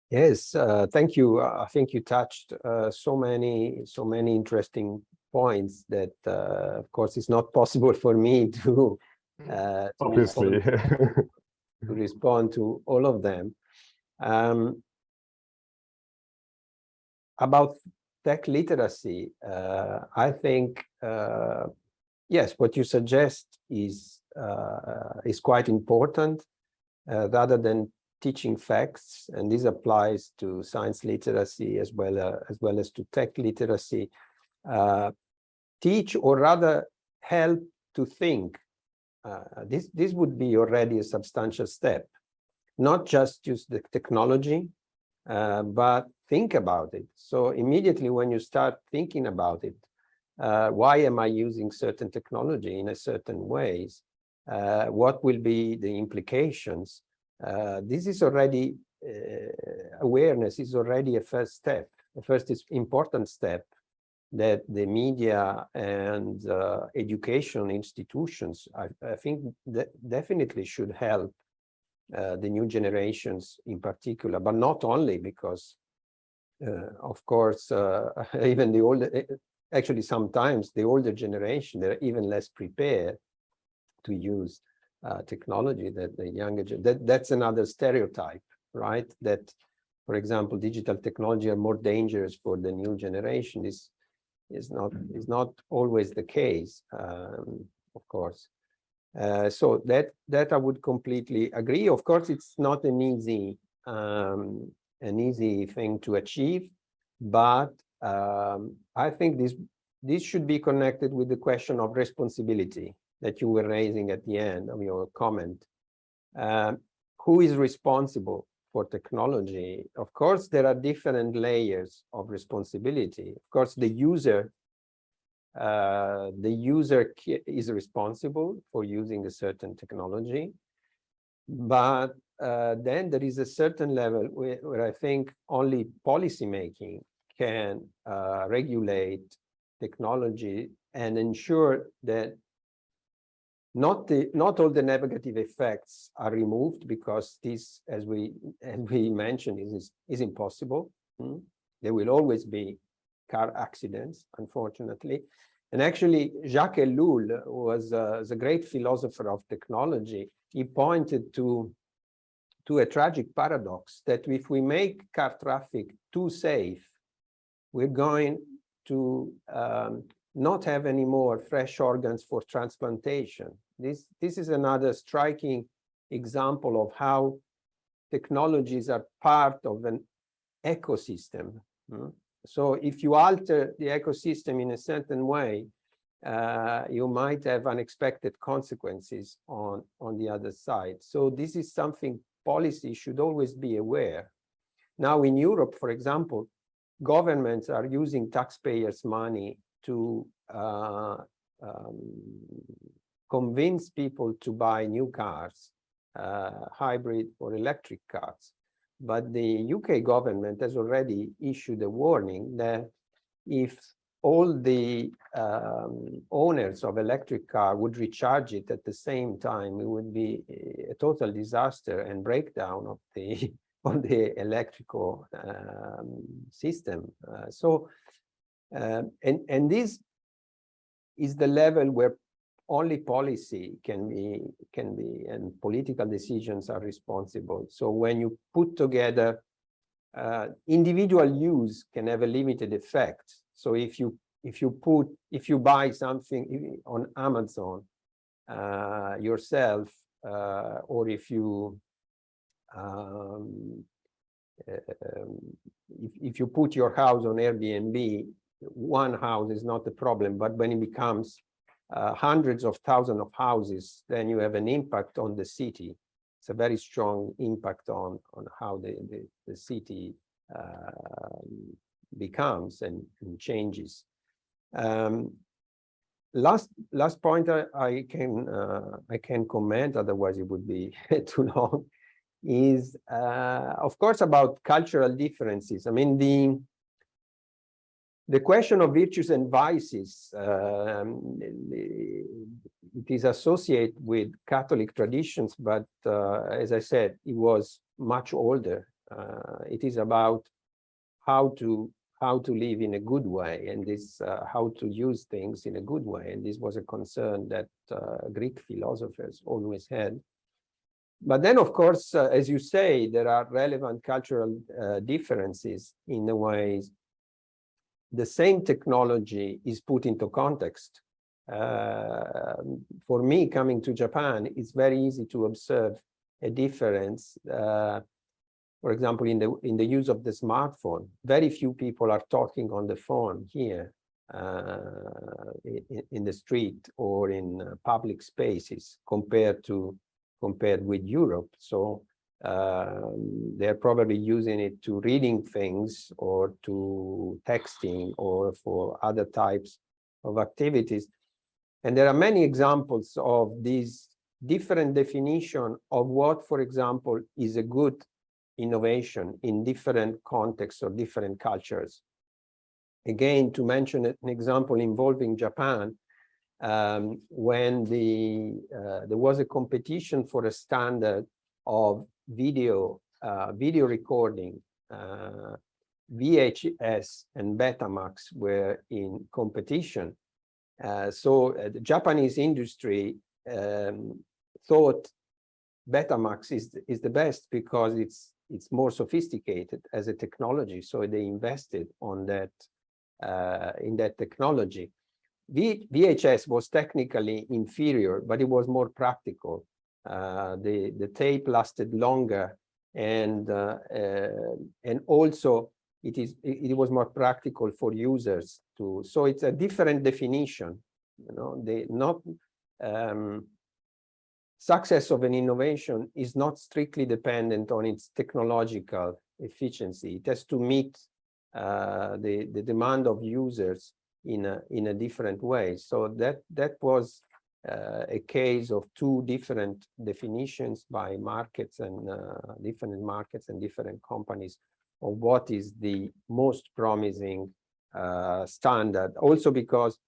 B: Yes, thank you. I think you touched so many
C: Mm.
B: interesting points that, of course, it's not possible for me to
C: Obviously
B: respond to all of them. About tech literacy, I think yes, what you suggest is quite important. Rather than teaching facts, and this applies to science literacy as well as to tech literacy, teach, or rather help to think. This would be already a substantial step. Not just use the technology, but think about it. So immediately when you start thinking about it, why am I using certain technology in a certain ways? What will be the implications? This is already, awareness is already a first step. The first is important step that the media and education institutions, I think that definitely should help the new generations in particular, but not only, because of course, even the older, actually sometimes the older generation, they're even less prepared to use technology that the younger, that's another stereotype, right? That, for example, digital technology are more dangerous for the new generation. This is not always the case, of course. So that I would completely agree. Of course, it's not an easy thing to achieve, but I think this should be connected with the question of responsibility that you were raising at the end of your comment. Who is responsible for technology? Of course, there are different layers of responsibility. Of course, the user is responsible for using a certain technology, but then there is a certain level where I think only policymaking can regulate technology and ensure that not all the negative effects are removed, because this, as we mentioned, is impossible. There will always be car accidents, unfortunately. And actually, Jacques Ellul was a great philosopher of technology. He pointed to a tragic paradox that if we make car traffic too safe, we're going to not have any more fresh organs for transplantation. This is another striking example of how technologies are part of an ecosystem. So if you alter the ecosystem in a certain way, you might have unexpected consequences on the other side. So this is something policy should always be aware. Now in Europe, for example, governments are using taxpayers' money to convince people to buy new cars, hybrid or electric cars. But the UK government has already issued a warning that if all the owners of electric car would recharge it at the same time, it would be a total disaster and breakdown of the of the electrical system. And this is the level where only policy can be and political decisions are responsible. So when you put together individual use can have a limited effect. So if you buy something on Amazon yourself, or if you put your house on Airbnb, one house is not the problem, but when it becomes hundreds of thousands of houses, then you have an impact on the city. It's a very strong impact on how the city becomes and changes. Last point I can comment, otherwise it would be too long, is of course about cultural differences. I mean, the question of virtues and vices, it is associated with Catholic traditions, but as I said, it was much older. It is about how to live in a good way, and this how to use things in a good way. And this was a concern that Greek philosophers always had. But then, of course, as you say, there are relevant cultural differences in the ways the same technology is put into context. For me, coming to Japan, it's very easy to observe a difference. For example, in the use of the smartphone, very few people are talking on the phone here in the street or in public spaces compared with Europe. So they're probably using it to reading things or to texting or for other types of activities. And there are many examples of these different definition of what, for example, is a good innovation in different contexts or different cultures. Again, to mention an example involving Japan, when there was a competition for a standard of video recording, VHS and Betamax were in competition. So the Japanese industry thought Betamax is the best because it's more sophisticated as a technology. So they invested on that in that technology. VHS was technically inferior, but it was more practical. The tape lasted longer, and also it was more practical for users to. So it's a different definition. You know, success of an innovation is not strictly dependent on its technological efficiency. It has to meet the demand of users in a different way. So that was a case of two different definitions by markets and different markets and different companies of what is the most promising standard. Also because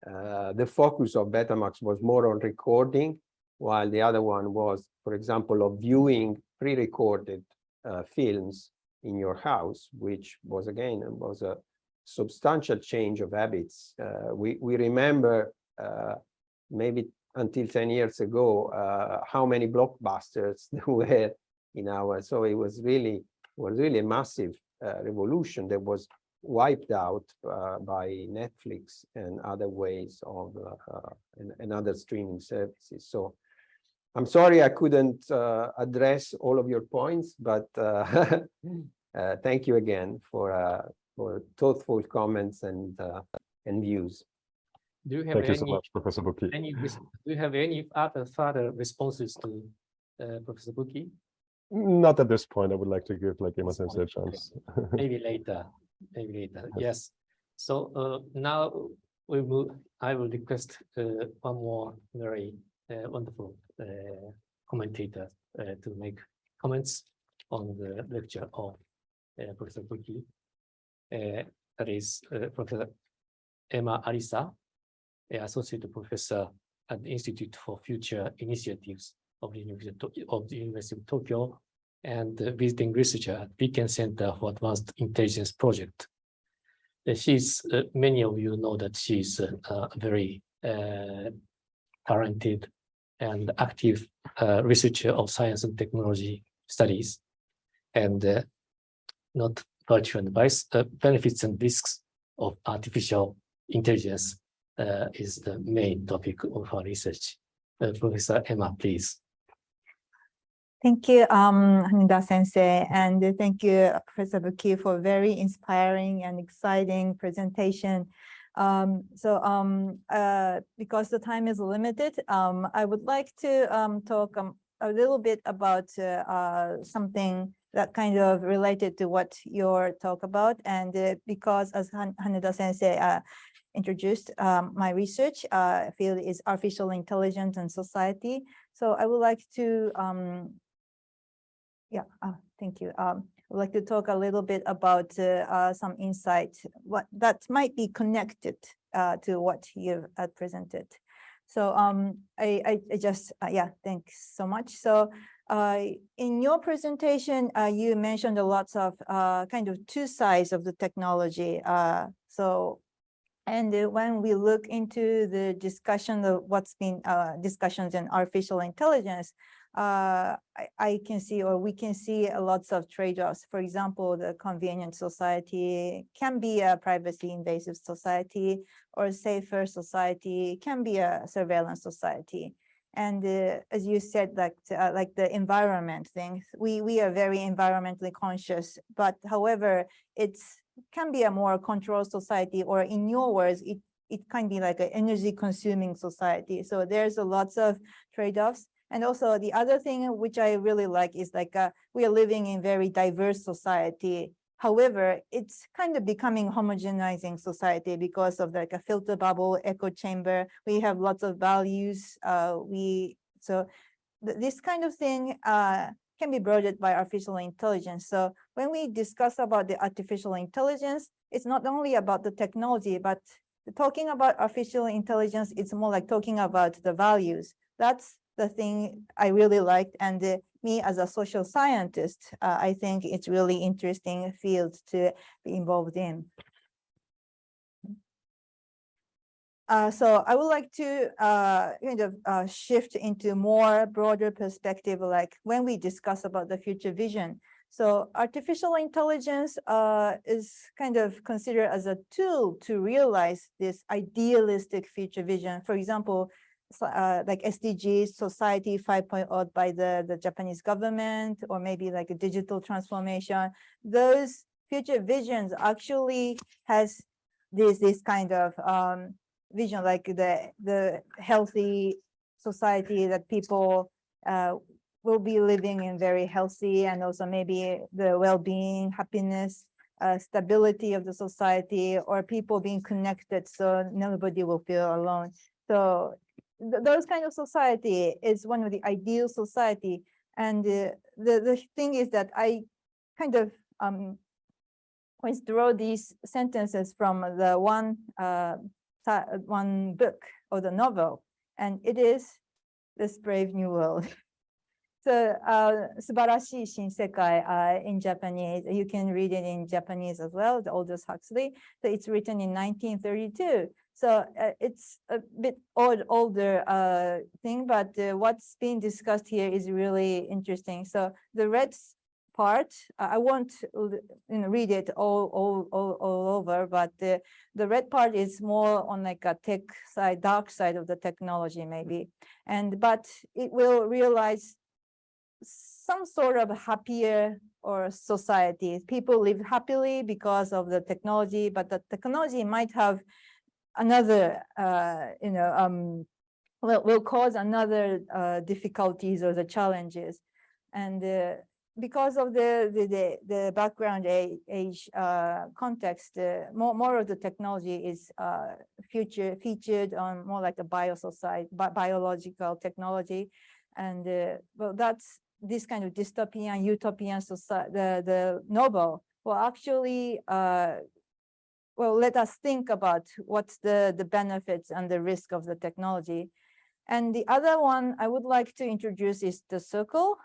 B: the focus of Betamax was more on recording, while the other one was, for example, of viewing pre-recorded films in your house, which was again was a substantial change of habits. We remember maybe until 10 years ago how many blockbusters there were in our. So it was really a massive revolution that was wiped out by Netflix and other ways of and other streaming services. So I'm sorry I couldn't address all of your points, but thank you again for thoughtful comments and views.
A: Do you have
C: Thank you so much, Professor Bucchi.
A: do you have any other further responses to Professor Bucchi?
C: Not at this point. I would like to give like Emma-sensei a chance.
A: Maybe later. Maybe later. Yes. So now we will. I will request one more very wonderful commentator to make comments on the lecture of Professor Bucchi. That is Professor Emma Arisa, Associate Professor at the Institute for Future Initiatives of the University of Tokyo, and visiting researcher at Beacon Center for Advanced Intelligence Project. She's, many of you know that she's a very talented and active researcher of science and technology studies, and not virtue and vice, benefits and risks of artificial intelligence is the main topic of our research. Professor Emma, please.
D: Thank you, Haneda Sensei, and thank you, Professor Bucchi, for a very inspiring and exciting presentation. Because the time is limited, I would like to talk a little bit about something that kind of related to what your talk about, and because as Haneda Sensei introduced, my research field is artificial intelligence and society. So I would like to thank you. I would like to talk a little bit about some insight that might be connected to what you've presented. So I just, thanks so much. So in your presentation, you mentioned a lot of kind of two sides of the technology. And when we look into the discussion of what's been discussions in artificial intelligence, I can see, or we can see lots of trade-offs. For example, the convenient society can be a privacy invasive society, or a safer society can be a surveillance society. And as you said, like the environment thing, we are very environmentally conscious, but however, it can be a more controlled society, or in your words, it can be like an energy consuming society. So there's lots of trade-offs. And also the other thing which I really like is like we are living in very diverse society. However, it's kind of becoming homogenizing society because of like a filter bubble, echo chamber. We have lots of values. This kind of thing can be brought by artificial intelligence. So when we discuss about the artificial intelligence, it's not only about the technology, but talking about artificial intelligence, it's more like talking about the values. That's the thing I really liked, and me as a social scientist, I think it's really interesting field to be involved in. So I would like to kind of shift into more broader perspective, like when we discuss about the future vision. So artificial intelligence is kind of considered as a tool to realize this idealistic future vision. For example, like SDGs, Society 5.0 by the Japanese government, or maybe like a digital transformation. Those future visions actually has this kind of vision, like the healthy society that people will be living in very healthy, and also maybe the well-being, happiness, stability of the society, or people being connected so nobody will feel alone. So those kind of society is one of the ideal society. And the thing is that I kind of withdraw these sentences from the one book or the novel, and it is This Brave New World. So 素晴らしい新世界 in Japanese. You can read it in Japanese as well, the Aldous Huxley. So it's written in 1932. So it's a bit older thing, but what's being discussed here is really interesting. So the red part, I won't read it all over, but the red part is more on like a tech side, dark side of the technology maybe. But it will realize some sort of happier or society. People live happily because of the technology, but the technology might have another, will cause another difficulties or the challenges. And because of the background age context, more of the technology is featured on more like a biological technology, and well, that's this kind of dystopian, utopian society. The novel will actually well, let us think about what's the benefits and the risk of the technology. And the other one I would like to introduce is the circle.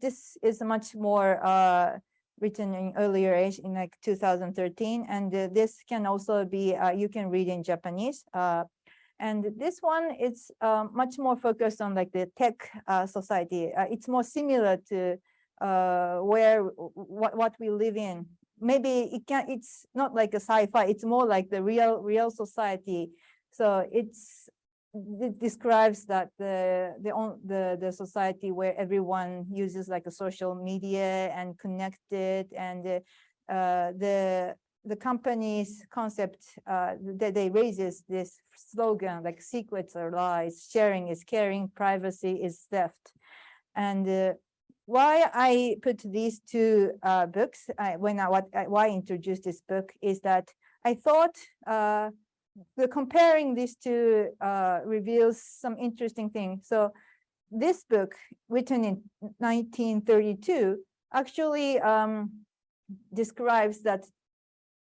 D: This is much more written in earlier age, in like 2013. And this can also be, you can read in Japanese. And this one is much more focused on like the tech society. It's more similar to what we live in. Maybe it's not like a sci-fi, it's more like the real society. So it describes that the society where everyone uses like a social media and connected, and the company's concept that they raises this slogan like secrets are lies, sharing is caring, privacy is theft. And why I put these two books, why I introduced this book is that I thought comparing these two reveals some interesting things. So this book, written in 1932, actually describes that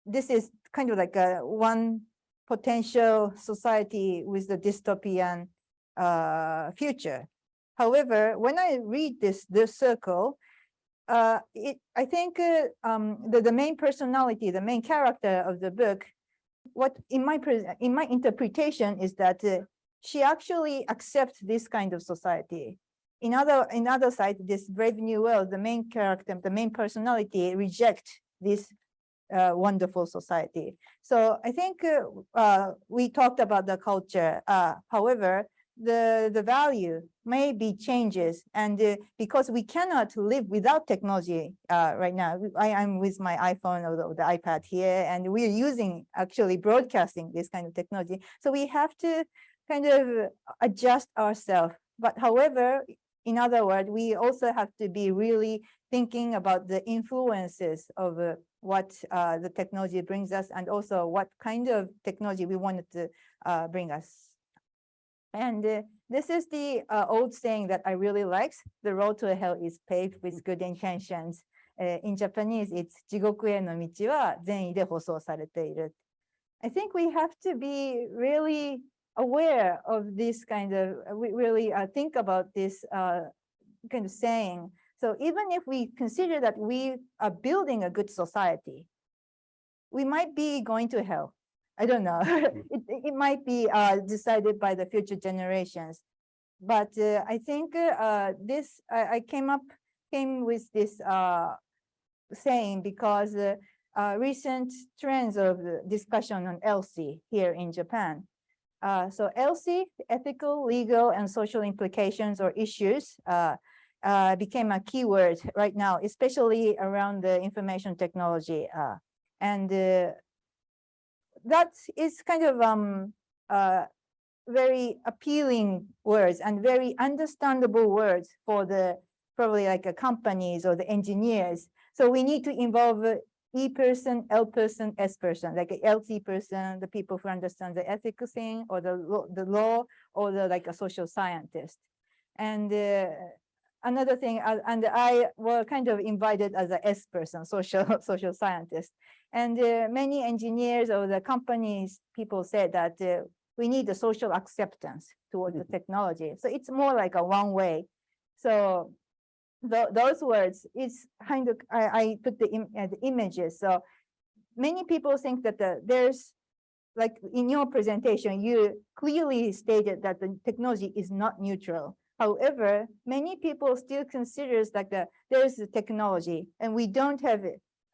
D: this is kind of like a one potential society with the dystopian future. However, when I read this circle, I think the main personality, the main character of the book, what in my interpretation is that she actually accepts this kind of society. In other side, this Brave New World, the main character, the main personality reject this wonderful society. So I think we talked about the culture. However, the value maybe changes, and because we cannot live without technology right now. I'm with my iPhone or the iPad here, and we're using actually broadcasting this kind of technology. So we have to kind of adjust ourselves. But however, in other words, we also have to be really thinking about the influences of what the technology brings us, and also what kind of technology we wanted to bring us. And this is the old saying that I really like. The road to hell is paved with good intentions. In Japanese, it's 地獄への道は善意で舗装されている. I think we have to be really aware of this kind of, we really think about this kind of saying. So even if we consider that we are building a good society, we might be going to hell. I don't know. It might be decided by the future generations. But I think I came with this saying because recent trends of discussion on ELSI here in Japan. So ELSI, ethical, legal, and social implications or issues became a keyword right now, especially around the information technology. And that is kind of very appealing words and very understandable words for the probably like companies or the engineers. So we need to involve E person, L person, S person, like a LT person, the people who understand the ethical thing, or the law, or the like a social scientist. And another thing, and I were kind of invited as a S person, social scientist. And many engineers or the companies, people said that we need the social acceptance toward the technology. So it's more like a one way. So those words, it's kind of, I put the images. So many people think that there's, like in your presentation, you clearly stated that the technology is not neutral. However, many people still considers like there's the technology and we don't have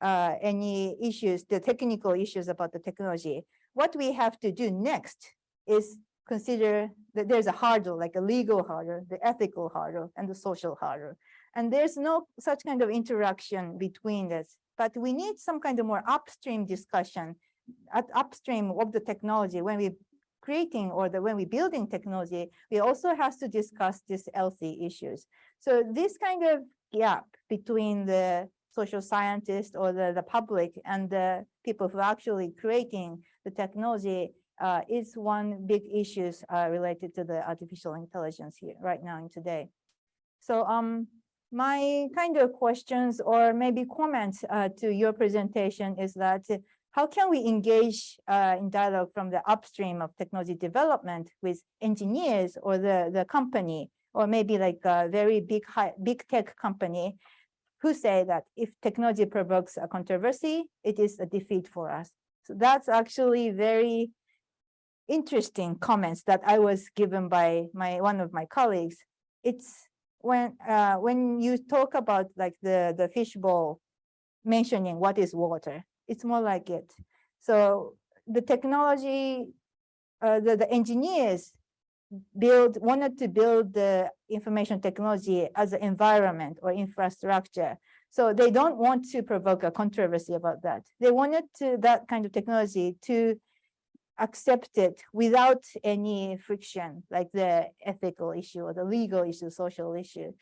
D: any issues, the technical issues about the technology. What we have to do next is consider that there's a hurdle, like a legal hurdle, the ethical hurdle, and the social hurdle. And there's no such kind of interaction between this, but we need some kind of more upstream discussion at upstream of the technology. When we creating or when we building technology, we also have to discuss these healthy issues. So this kind of gap between the social scientists or the public and the people who are actually creating the technology is one big issue related to the artificial intelligence here right now and today. So my kind of questions or maybe comments to your presentation is that how can we engage in dialogue from the upstream of technology development with engineers or the company, or maybe like a very big tech company who say that if technology provokes a controversy, it is a defeat for us. So that's actually very interesting comments that I was given by one of my colleagues. It's when you talk about like the fishbowl mentioning what is water, it's more like it. So the technology, the engineers wanted to build the information technology as an environment or infrastructure. So they don't want to provoke a controversy about that. They wanted that kind of technology to accept it without any friction, like the ethical issue or the legal issue, social issue.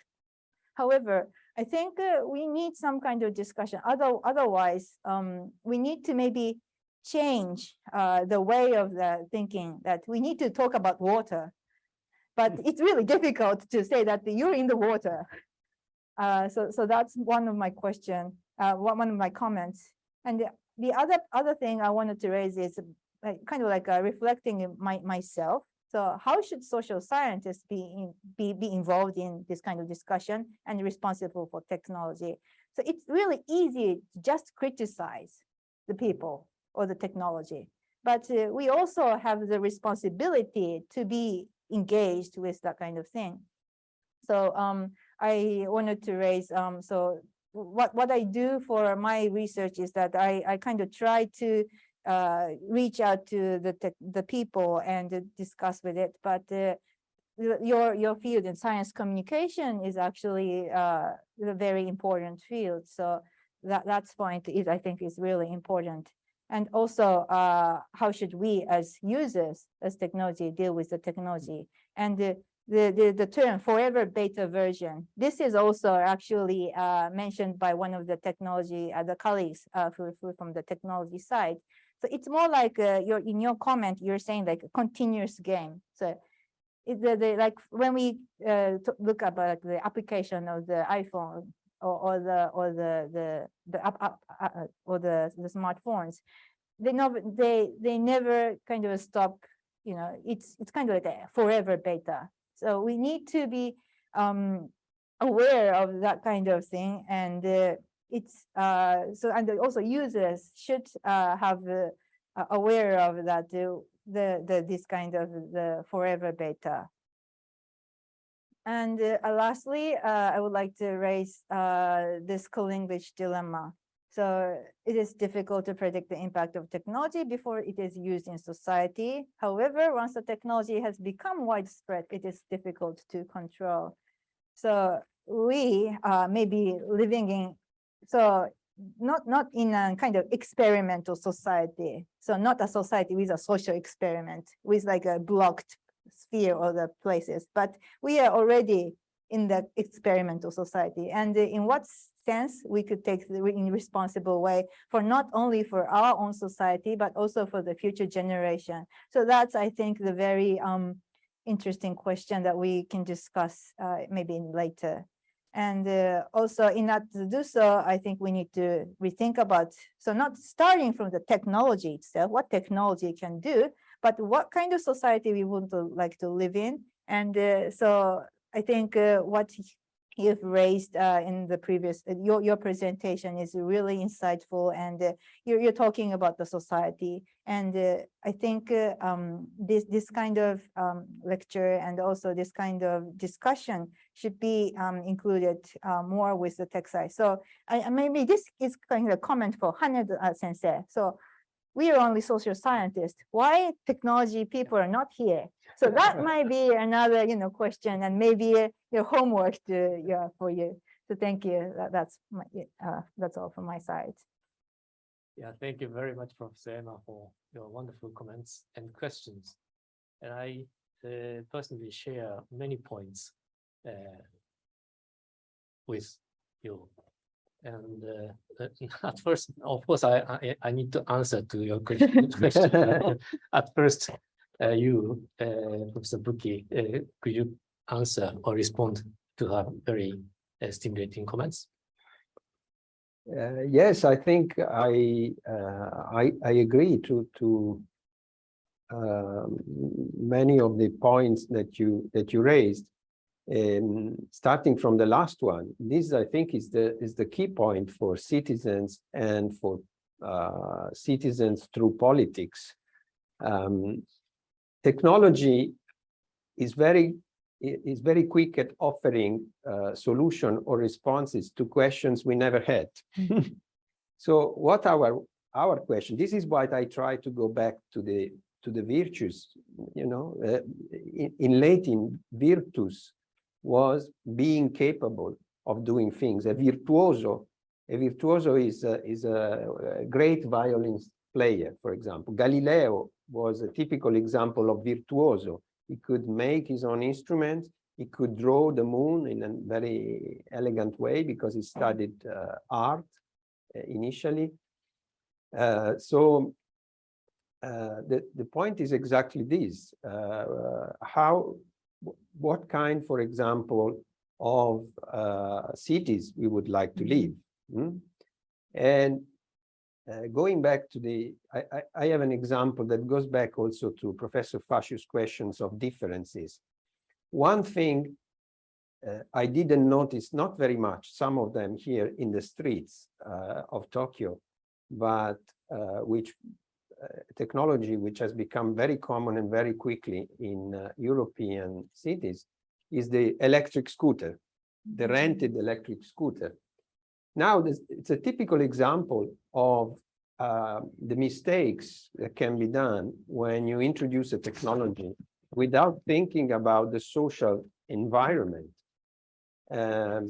D: However, I think we need some kind of discussion. Otherwise, we need to maybe change the way of the thinking that we need to talk about water. But it's really difficult to say that you're in the water. So that's one of my questions, one of my comments. And the other thing I wanted to raise is kind of like reflecting myself. So how should social scientists be involved in this kind of discussion and responsible for technology? So it's really easy to just criticize the people or the technology, but we also have the responsibility to be engaged with that kind of thing. So I wanted to raise, so what I do for my research is that I kind of try to reach out to the people and discuss with it, but your field in science communication is actually a very important field. So that's point is, I think, is really important. And also, how should we as users, as technology, deal with the technology? And the term forever beta version, this is also actually mentioned by one of the technology, the colleagues from the technology side. So it's more like in your comment, you're saying like a continuous game. So like when we look about the application of the iPhone or the smartphones, they never kind of stop. You know, it's kind of like a forever beta. So we need to be aware of that kind of thing, and it's so, and also users should have aware of that this kind of the forever beta. And lastly, I would like to raise this co-language dilemma. So it is difficult to predict the impact of technology before it is used in society. However, once the technology has become widespread, it is difficult to control. So we may be living in, so not in a kind of experimental society. So not a society with a social experiment with like a blocked sphere or the places, but we are already in the experimental society. And in what sense we could take in responsible way for not only for our own society, but also for the future generation. So that's, I think, the very interesting question that we can discuss maybe later. And also in that to do so, I think we need to rethink about, so not starting from the technology itself, what technology can do, but what kind of society we want to like to live in. And so I think what you've raised in the previous, your presentation is really insightful, and you're talking about the society. And I think this kind of lecture and also this kind of discussion should be included more with the tech side. So maybe this is kind of a comment for Haneda sensei. So we are only social scientists. Why technology people are not here? So that might be another, question, and maybe your homework for you. So thank you. That's all from my side.
A: Yeah, thank you very much, Professor Emma, for your wonderful comments and questions. And I personally share many points with you. And at first, of course, I need to answer to your question. At first, you, Professor BUCCHI, could you answer or respond to her very stimulating comments?
B: Yes, I think I agree to many of the points that you raised. Starting from the last one, this I think is the key point for citizens and for citizens through politics. Technology is very quick at offering solution or responses to questions we never had. So what our question? This is why I try to go back to the virtues. You know, in Latin, virtus was being capable of doing things. A virtuoso is a great violin player, for example. Galileo was a typical example of virtuoso. He could make his own instruments. He could draw the moon in a very elegant way because he studied art initially. So the point is exactly this. What kind, for example, of cities we would like to live. And going back to I have an example that goes back also to Professor FACIUS' questions of differences. One thing I didn't notice, not very much, some of them here in the streets of Tokyo, but which technology which has become very common and very quickly in European cities is the electric scooter, the rented electric scooter. Now, it's a typical example of the mistakes that can be done when you introduce a technology without thinking about the social environment. A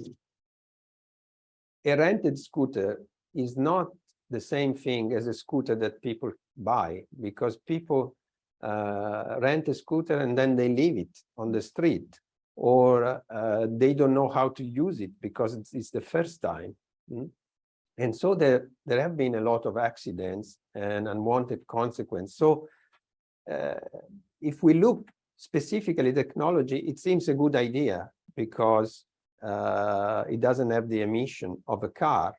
B: rented scooter is not the same thing as a scooter that people buy, because people rent a scooter and then they leave it on the street, or they don't know how to use it because it's the first time. And so there have been a lot of accidents and unwanted consequences. So if we look specifically at technology, it seems a good idea because it doesn't have the emission of a car,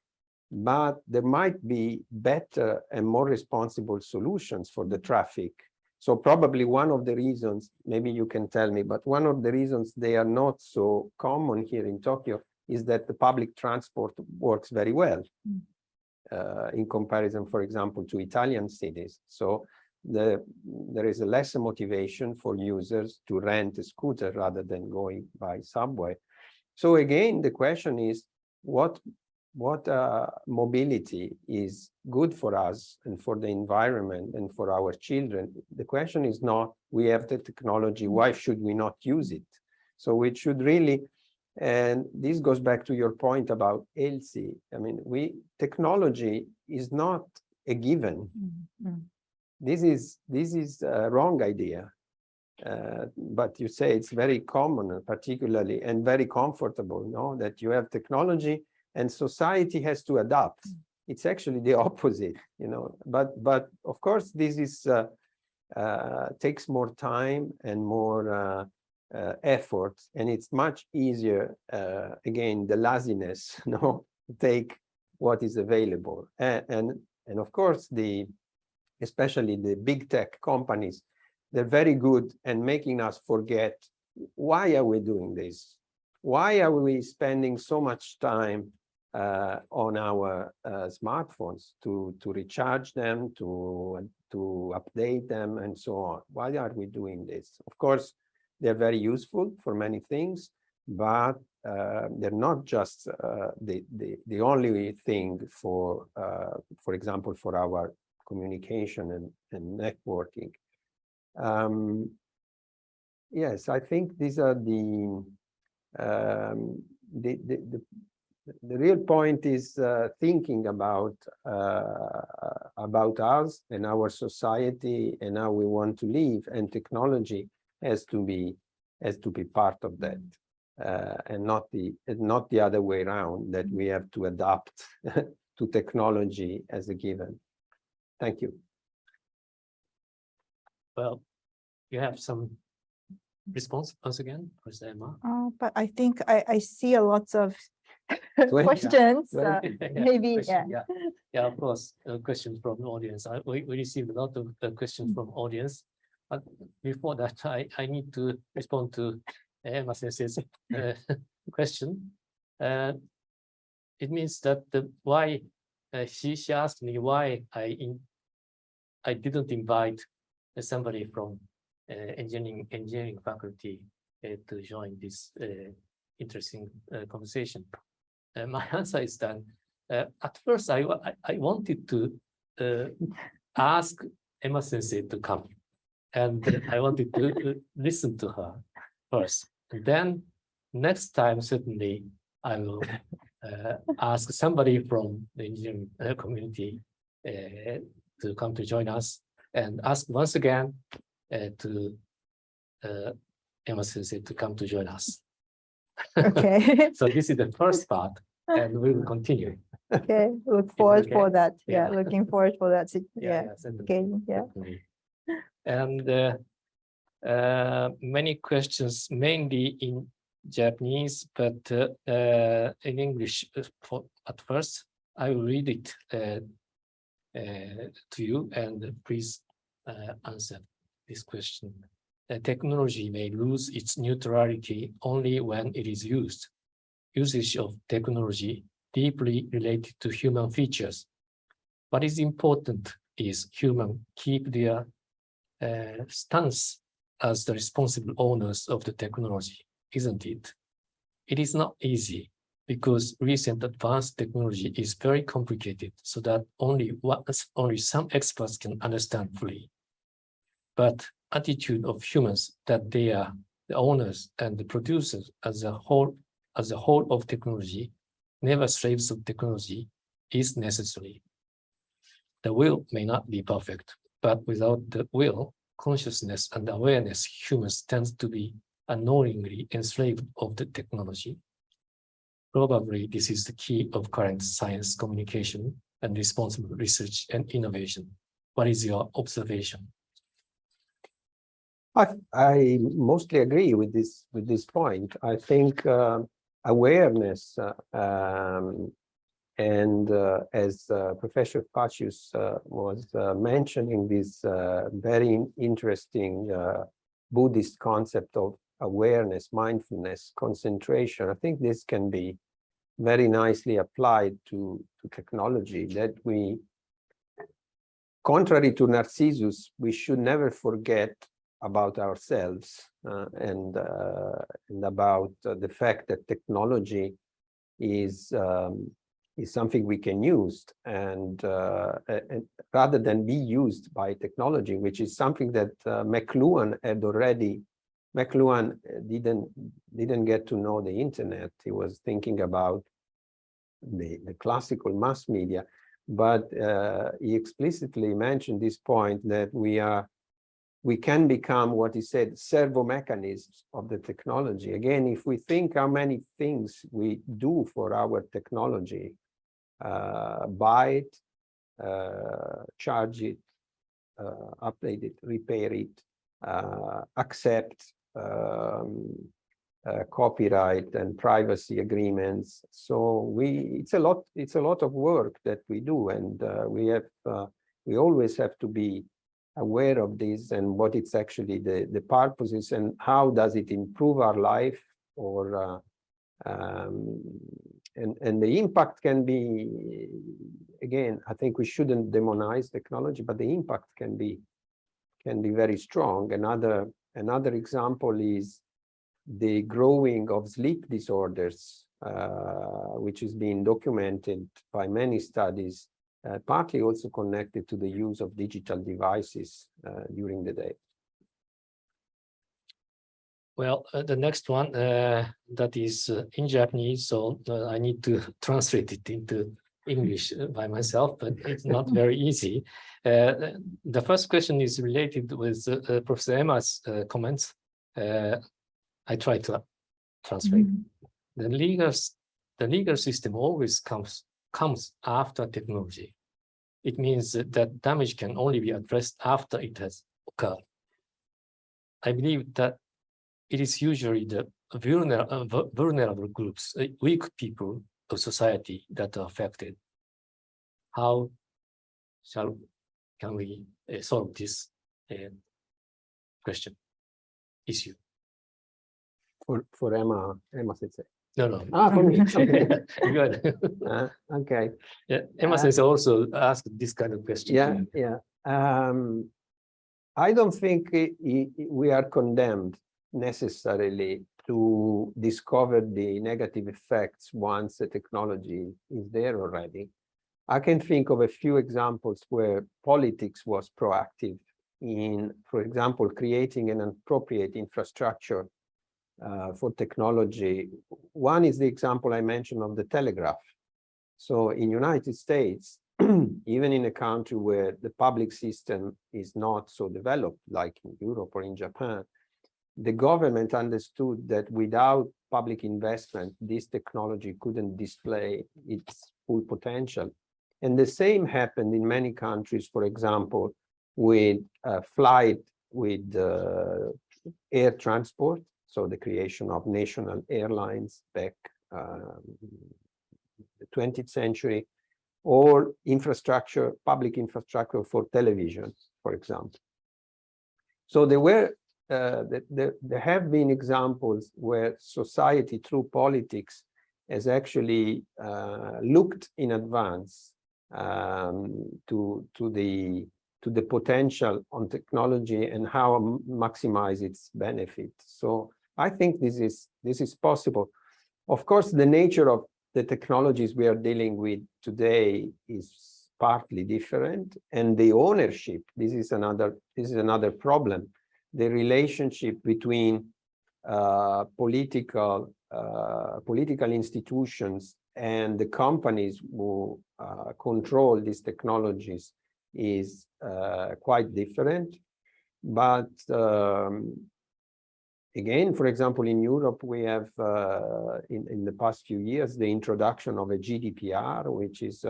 B: but there might be better and more responsible solutions for the traffic. So probably one of the reasons, maybe you can tell me, but one of the reasons they are not so common here in Tokyo is that the public transport works very well in comparison, for example, to Italian cities. So there is a lesser motivation for users to rent a scooter rather than going by subway. So again, the question is, what mobility is good for us and for the environment and for our children? The question is not, we have the technology, why should we not use it? So we should really, and this goes back to your point about ELSI. I mean, technology is not a given. This is a wrong idea. But you say it's very common, particularly, and very comfortable, no? That you have technology and society has to adapt. It's actually the opposite, you know. But of course, this is takes more time and more effort, and it's much easier. Again, the laziness, no, to take what is available, and of course, especially the big tech companies, they're very good at making us forget, why are we doing this? Why are we spending so much time on our smartphones to recharge them, to update them, and so on? Why are we doing this? Of course, they're very useful for many things, but they're not just the only thing for example, for our communication and networking. Yes, I think these are the real point is thinking about us and our society and how we want to live, and technology has to be part of that. and not the other way around, that we have to adapt to technology as a given. Thank you.
A: Well, you have some response once again, Professor Emma?
D: But I think I see a lot of questions. Maybe,
A: Yeah, of course, questions from the audience. We received a lot of questions from audience. But before that, I need to respond to Emma Sensei's question. It means that why she asked me why I didn't invite somebody from engineering faculty to join this interesting conversation. My answer is that at first I wanted to ask Emma Sensei to come, and I wanted to listen to her first. And then next time, certainly, I will ask somebody from the engineering community to come to join us, and ask once again to Emma Sensei to come to join us.
D: Okay.
A: So this is the first part, and we will continue.
D: Okay, look forward for that.
A: Yeah.
D: Looking forward for that. Yeah.
A: Certainly.
D: Okay. Yeah.
A: Definitely. And many questions, mainly in Japanese, but in English at first. I will read it to you, and please answer this question. Technology may lose its neutrality only when it is used. Usage of technology deeply related to human features. What is important is humans keep their stance as the responsible owners of the technology, isn't it? It is not easy because recent advanced technology is very complicated, so that only some experts can understand fully. But attitude of humans that they are the owners and the producers as a whole of technology, never slaves of technology, is necessary. The will may not be perfect, but without the will, consciousness and awareness, humans tend to be unknowingly enslaved of the technology. Probably this is the key of current science communication and responsible research and innovation. What is your observation?
B: I mostly agree with this point. I think awareness and as Professor FACIUS was mentioning, this very interesting Buddhist concept of awareness, mindfulness, concentration. I think this can be very nicely applied to technology, that we, contrary to Narcissus, we should never forget about ourselves and about the fact that technology is something we can use, and rather than be used by technology, which is something that McLuhan had already. McLuhan didn't get to know the internet. He was thinking about the classical mass media, but he explicitly mentioned this point that we can become, what he said, servo mechanisms of the technology. Again, if we think how many things we do for our technology, buy it, charge it, update it, repair it, accept copyright and privacy agreements. So it's a lot of work that we do, and we always have to be aware of this and what it's actually the purpose is, and how does it improve our life, or and the impact can be, again, I think we shouldn't demonize technology, but the impact can be very strong. Another example is the growing of sleep disorders, which is being documented by many studies, partly also connected to the use of digital devices during the day.
A: Well, the next one that is in Japanese, so I need to translate it into English by myself, but it's not very easy. The first question is related with Professor Emma's comments. I try to transfer. The legal system always comes after technology. It means that damage can only be addressed after it has occurred. I believe that it is usually the vulnerable groups, weak people of society that are affected. How can we solve this issue?
B: For Emma Sensei.
A: No.
B: For me. Okay.
A: Good.
B: Okay.
A: Yeah, Emma Sensei also asked this kind of question.
B: Yeah. I don't think we are condemned necessarily to discover the negative effects once the technology is there already. I can think of a few examples where politics was proactive in, for example, creating an appropriate infrastructure for technology. One is the example I mentioned of the telegraph. So in United States, even in a country where the public system is not so developed like in Europe or in Japan, the government understood that without public investment, this technology couldn't display its full potential. And the same happened in many countries, for example, with flight, with air transport, so the creation of national airlines back the 20th century, or infrastructure, public infrastructure for television, for example. So there have been examples where society through politics has actually looked in advance to the potential on technology and how maximize its benefit. So I think this is possible. Of course, the nature of the technologies we are dealing with today is partly different, and the ownership, this is another problem. The relationship between political institutions and the companies who control these technologies is quite different. But again, for example, in Europe, we have in the past few years the introduction of a GDPR, which is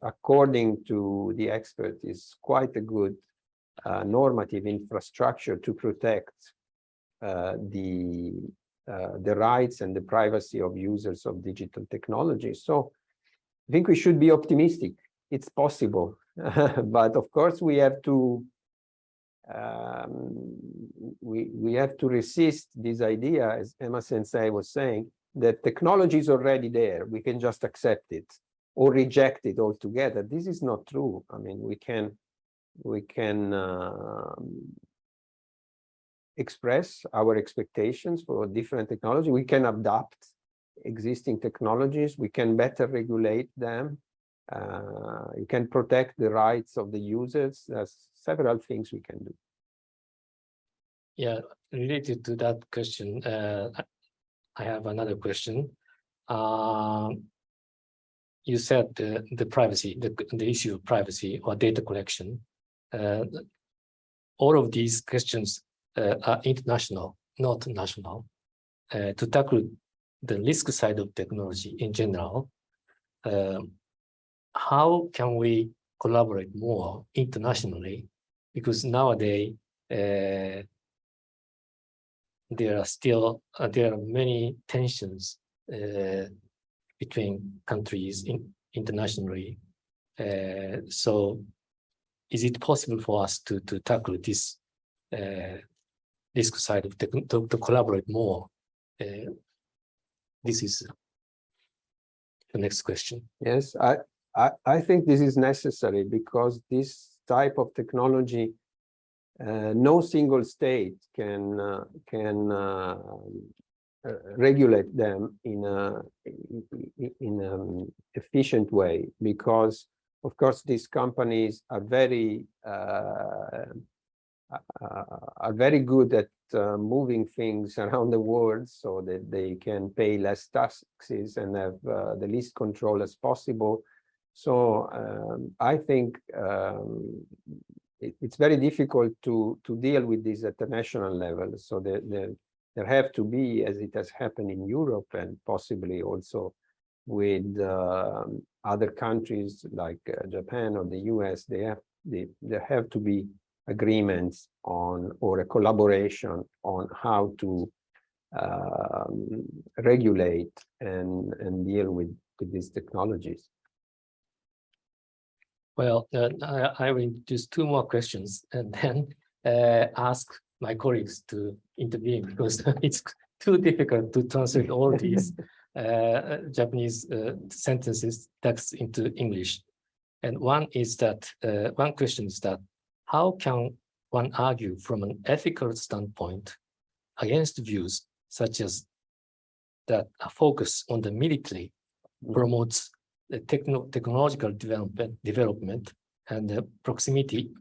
B: according to the expert is quite a good normative infrastructure to protect the rights and the privacy of users of digital technology. So I think we should be optimistic. It's possible, but of course we have to resist this idea, as Emma Sensei was saying, that technology is already there. We can just accept it or reject it altogether. This is not true. I mean, we can express our expectations for different technology. We can adapt existing technologies. We can better regulate them. You can protect the rights of the users. There's several things we can do.
A: Yeah, related to that question, I have another question. You said the privacy, the issue of privacy or data collection. All of these questions are international, not national. To tackle the risk side of technology in general, how can we collaborate more internationally? Because nowadays there are many tensions between countries internationally. So is it possible for us to tackle this risk side of to collaborate more? This is the next question.
B: Yes, I think this is necessary because this type of technology, no single state can regulate them in an efficient way, because of course these companies are very good at moving things around the world so that they can pay less taxes and have the least control as possible. So I think it's very difficult to deal with this at the national level. So the there have to be, as it has happened in Europe and possibly also with other countries like Japan or the US, there have to be agreements on, or a collaboration on how to regulate and deal with these technologies.
A: Well, I will introduce two more questions and then ask my colleagues to intervene because it's too difficult to translate all these Japanese sentences text into English. And one is that one question is that how can one argue from an ethical standpoint against views such as that a focus on the military promotes the technological development and the proximity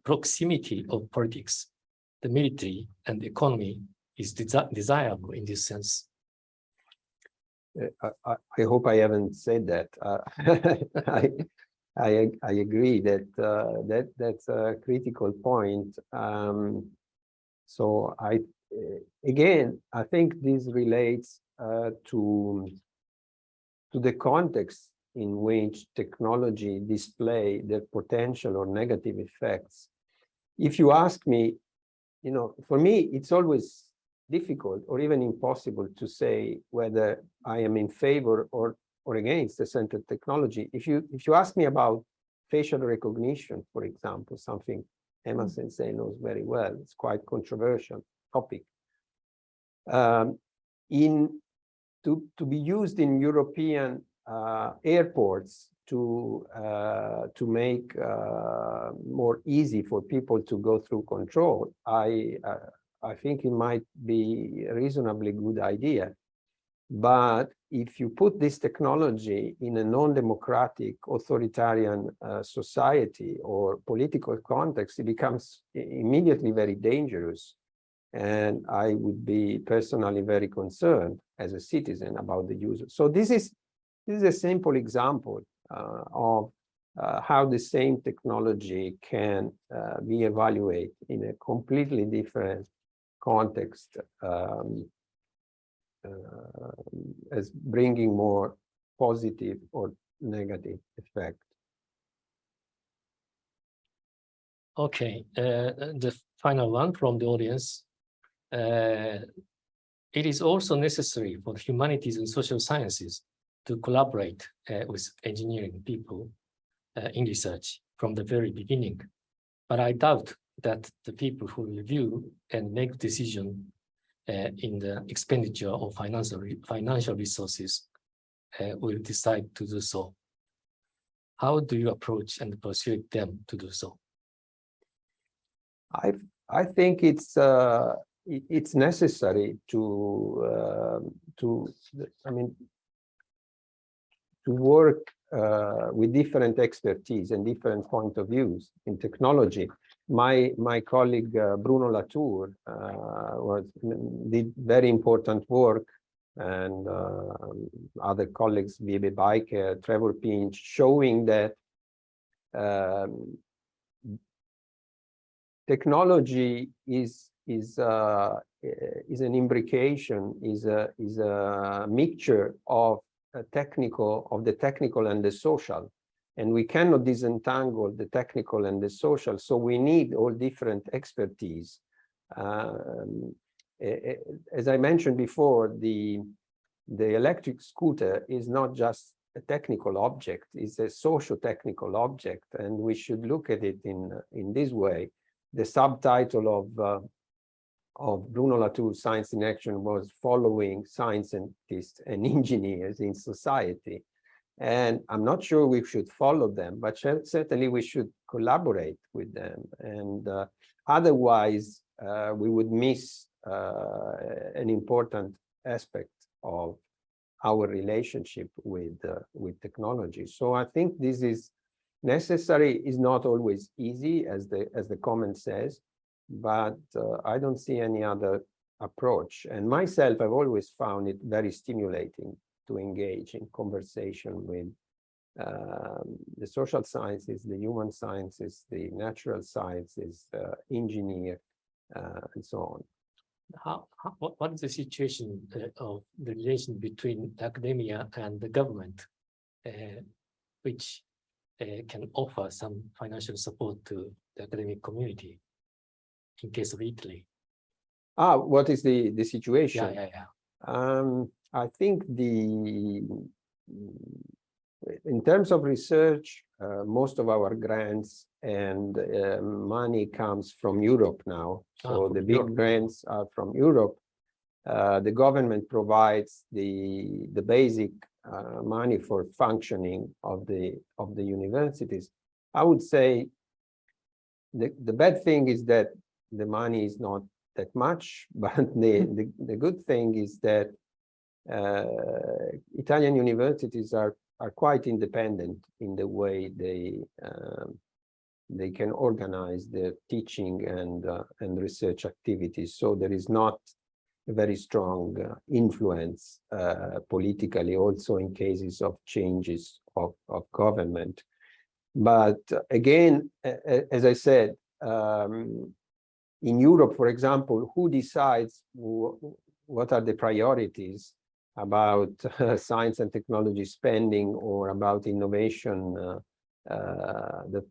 A: of politics, the military and the economy is desirable in this sense?
B: I hope I haven't said that. I agree that that's a critical point. So again, I think this relates to the context in which technology display their potential or negative effects. If you ask me, you know, for me, it's always difficult or even impossible to say whether I am in favor or against the centered technology. If you ask me about facial recognition, for example, something Emma Sensei knows very well, it's quite controversial topic. To be used in European airports to make more easy for people to go through control, I think it might be a reasonably good idea. But if you put this technology in a non-democratic authoritarian society or political context, it becomes immediately very dangerous. And I would be personally very concerned as a citizen about the user. So this is a simple example of how the same technology can be evaluated in a completely different context as bringing more positive or negative effect.
A: Okay, the final one from the audience. It is also necessary for the humanities and social sciences to collaborate with engineering people in research from the very beginning. But I doubt that the people who review and make decisions in the expenditure of financial resources will decide to do so. How do you approach and persuade them to do so?
B: I think it's necessary to work with different expertise and different point of views in technology. My colleague Bruno Latour did very important work, and other colleagues, Vibe Biker, Trevor Pinch, showing that technology is an imbrication, is a mixture of the technical and the social, and we cannot disentangle the technical and the social. So we need all different expertise. As I mentioned before, the electric scooter is not just a technical object; it's a socio-technical object, and we should look at it in this way. The subtitle of Bruno Latour's Science in Action was Following Scientists and Engineers in Society. And I'm not sure we should follow them, but certainly we should collaborate with them. And otherwise, we would miss an important aspect of our relationship with technology. So I think this is necessary, is not always easy, as the comment says, but I don't see any other approach. And myself, I've always found it very stimulating to engage in conversation with the social sciences, the human sciences, the natural sciences, engineer, and so on.
A: what is the situation of the relation between academia and the government, which can offer some financial support to the academic community in case of Italy?
B: What is the situation?
A: Yeah.
B: I think in terms of research, most of our grants and money comes from Europe now. So the big grants are from Europe. The government provides the basic money for functioning of the universities. I would say the bad thing is that the money is not that much, but the good thing is that Italian universities are quite independent in the way they can organize their teaching and research activities. So there is not a very strong influence politically, also in cases of changes of government. But again, as I said, in Europe, for example, who decides what are the priorities about science and technology spending or about innovation, the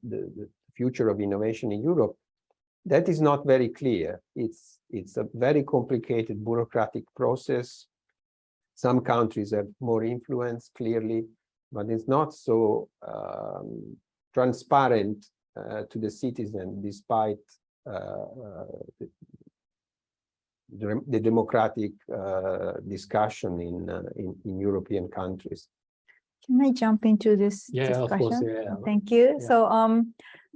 B: future of innovation in Europe? That is not very clear. It's a very complicated bureaucratic process. Some countries have more influence, clearly, but it's not so transparent to the citizen, despite the democratic discussion in European countries.
D: Can I jump into this discussion?
A: Of course, yeah.
D: Thank you.
A: Yeah.
D: So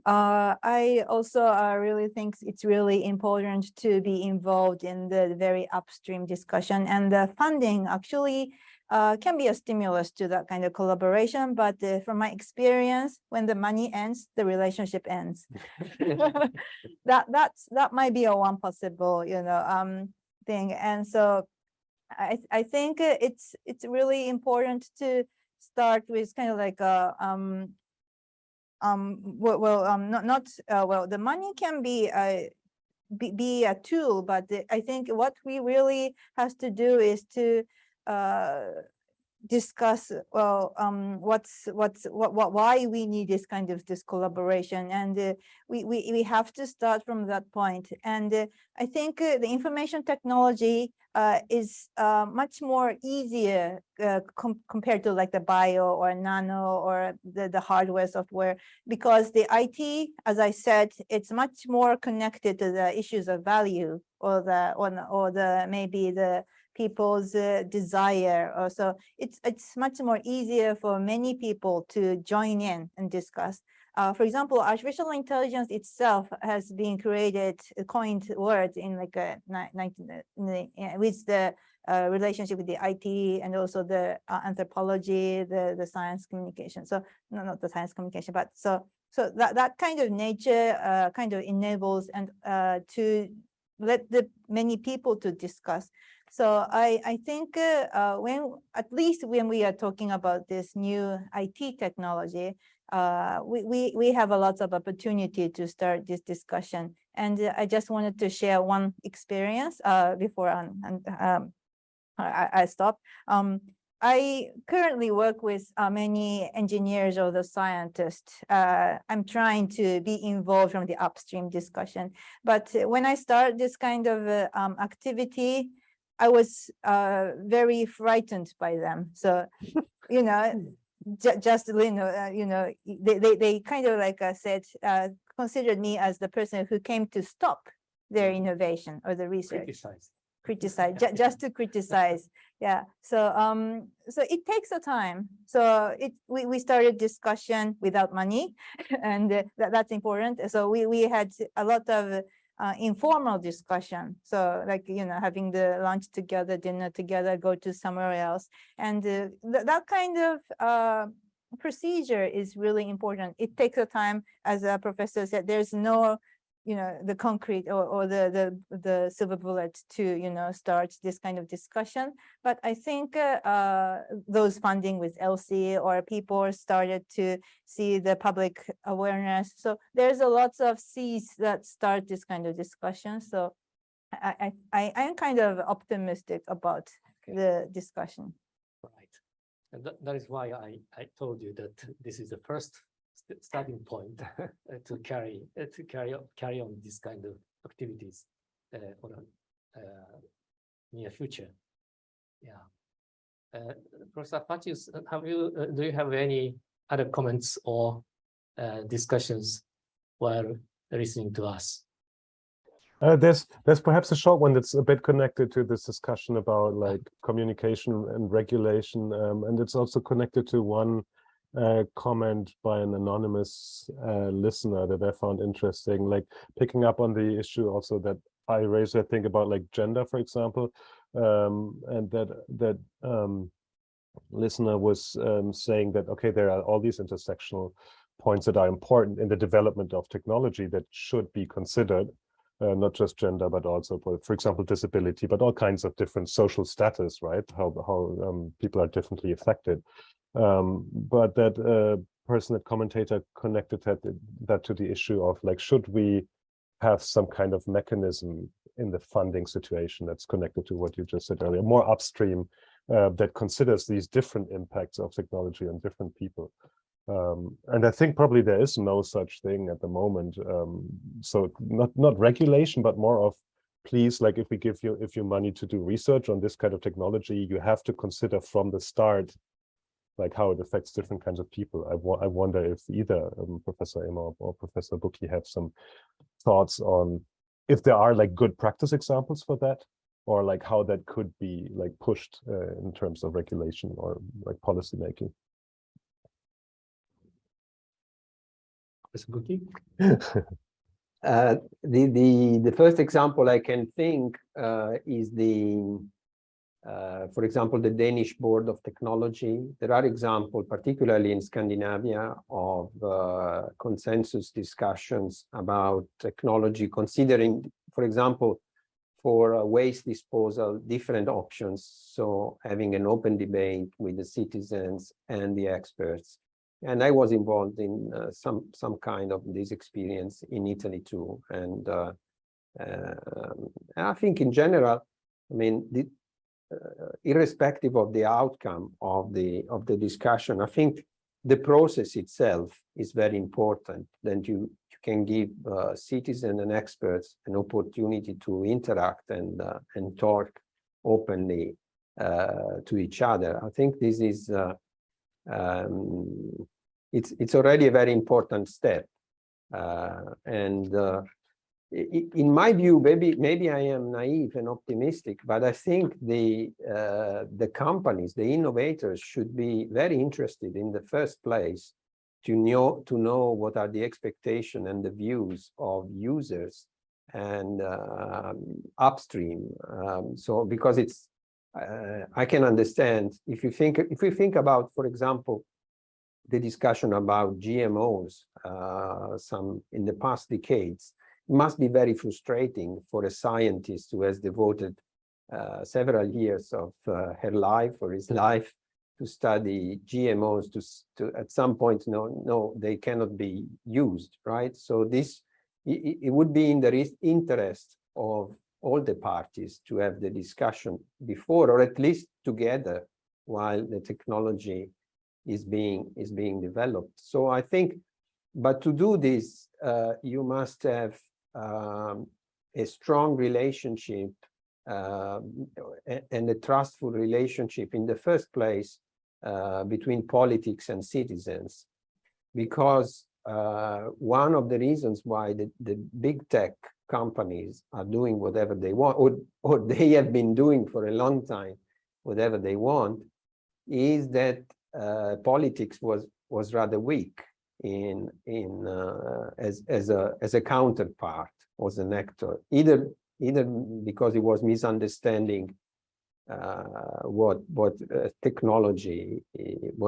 D: I also really think it's really important to be involved in the very upstream discussion, and the funding actually can be a stimulus to that kind of collaboration. But from my experience, when the money ends, the relationship ends. That might be a one possible, thing. And so I think it's really important to start with kind of like a the money can be a tool, but I think what we really has to do is to discuss why we need this collaboration, and we have to start from that point. And I think the information technology is much more easier compared to like the bio or nano or the hardware software, because the IT, as I said, it's much more connected to the issues of value or the maybe the people's desire. So it's much more easier for many people to join in and discuss. For example, artificial intelligence itself has been coined words in like with the relationship with the IT and also the anthropology, the science communication. So not the science communication, but so that kind of nature kind of enables and to let the many people to discuss. So I think at least when we are talking about this new IT technology, we have a lot of opportunity to start this discussion. And I just wanted to share one experience before I stop. I currently work with many engineers or the scientists. I'm trying to be involved from the upstream discussion. But when I start this kind of activity, I was very frightened by them. So, just they kind of like said, considered me as the person who came to stop their innovation or the research. Criticize, just to criticize. Yeah. So so it takes a time. So we started discussion without money, and that's important. So we had a lot of informal discussion. So like, having the lunch together, dinner together, go to somewhere else. And that kind of procedure is really important. It takes a time, as a professor said, there's no, the concrete or the silver bullet to, start this kind of discussion. But I think those funding with LC or people started to see the public awareness. So there's a lot of seeds that start this kind of discussion. So I am kind of optimistic about the discussion.
A: Right. And that is why I told you that this is the first starting point to carry on this kind of activities for the near future. Yeah. Professor FACIUS, do you have any other comments or discussions while listening to us?
C: There's perhaps a short one that's a bit connected to this discussion about like communication and regulation, and it's also connected to one comment by an anonymous listener that I found interesting, like picking up on the issue also that I raised, I think, about like gender, for example, and that listener was saying that, okay, there are all these intersectional points that are important in the development of technology that should be considered. Not just gender, but also, for example, disability, but all kinds of different social status, right? How people are differently affected. But that person, that commentator, connected that to the issue of like, should we have some kind of mechanism in the funding situation that's connected to what you just said earlier, more upstream, that considers these different impacts of technology on different people. And I think probably there is no such thing at the moment. So not regulation, but more of, please, like if we give you money to do research on this kind of technology, you have to consider from the start, like how it affects different kinds of people. I wonder if either Professor Emmer or Professor BUCCHI have some thoughts on if there are like good practice examples for that, or like how that could be like pushed in terms of regulation or like policy making.
B: The first example I can think is for example, the Danish Board of Technology. There are examples, particularly in Scandinavia, of consensus discussions about technology, considering, for example, for waste disposal, different options. So having an open debate with the citizens and the experts. And I was involved in some kind of this experience in Italy too. And I think in general, I mean, irrespective of the outcome of the discussion, I think the process itself is very important. Then you can give citizens and experts an opportunity to interact and talk openly to each other. I think this is it's already a very important step, and in my view, maybe I am naive and optimistic, but I think the companies, the innovators, should be very interested in the first place to know what are the expectations and the views of users and upstream. So because it's I can understand if you think about, for example, the discussion about GMOs in the past decades. It must be very frustrating for a scientist who has devoted several years of her life or his life to study GMOs to at some point, no, they cannot be used, right? So it would be in the interest of all the parties to have the discussion before, or at least together, while the technology is being developed. So I think, but to do this, you must have a strong relationship and a trustful relationship in the first place between politics and citizens, because one of the reasons why the big tech companies are doing whatever they want, or they have been doing for a long time whatever they want, is that politics was rather weak as a counterpart, as an actor, either because it was misunderstanding what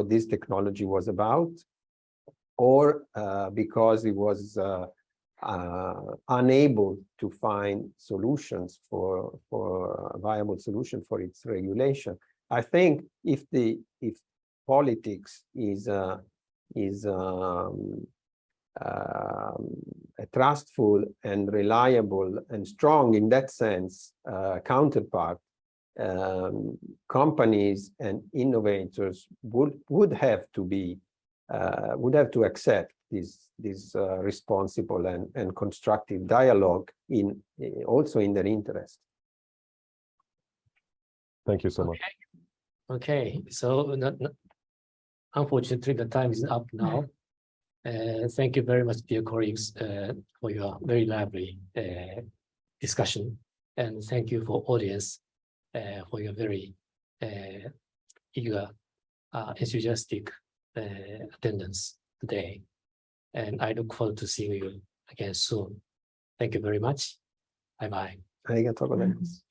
B: this technology was about, or because it was unable to find solutions for a viable solution for its regulation. I think if politics is a a trustful and reliable and strong in that sense counterpart, companies and innovators would have to accept this responsible and constructive dialogue also in their interest.
C: Thank you so much.
A: Okay, so unfortunately the time is up now. Thank you very much, dear colleagues, for your very lively discussion, and thank you for audience for your very eager, enthusiastic attendance today. And I look forward to seeing you again soon. Thank you very much. Bye-bye.
B: ありがとうございます。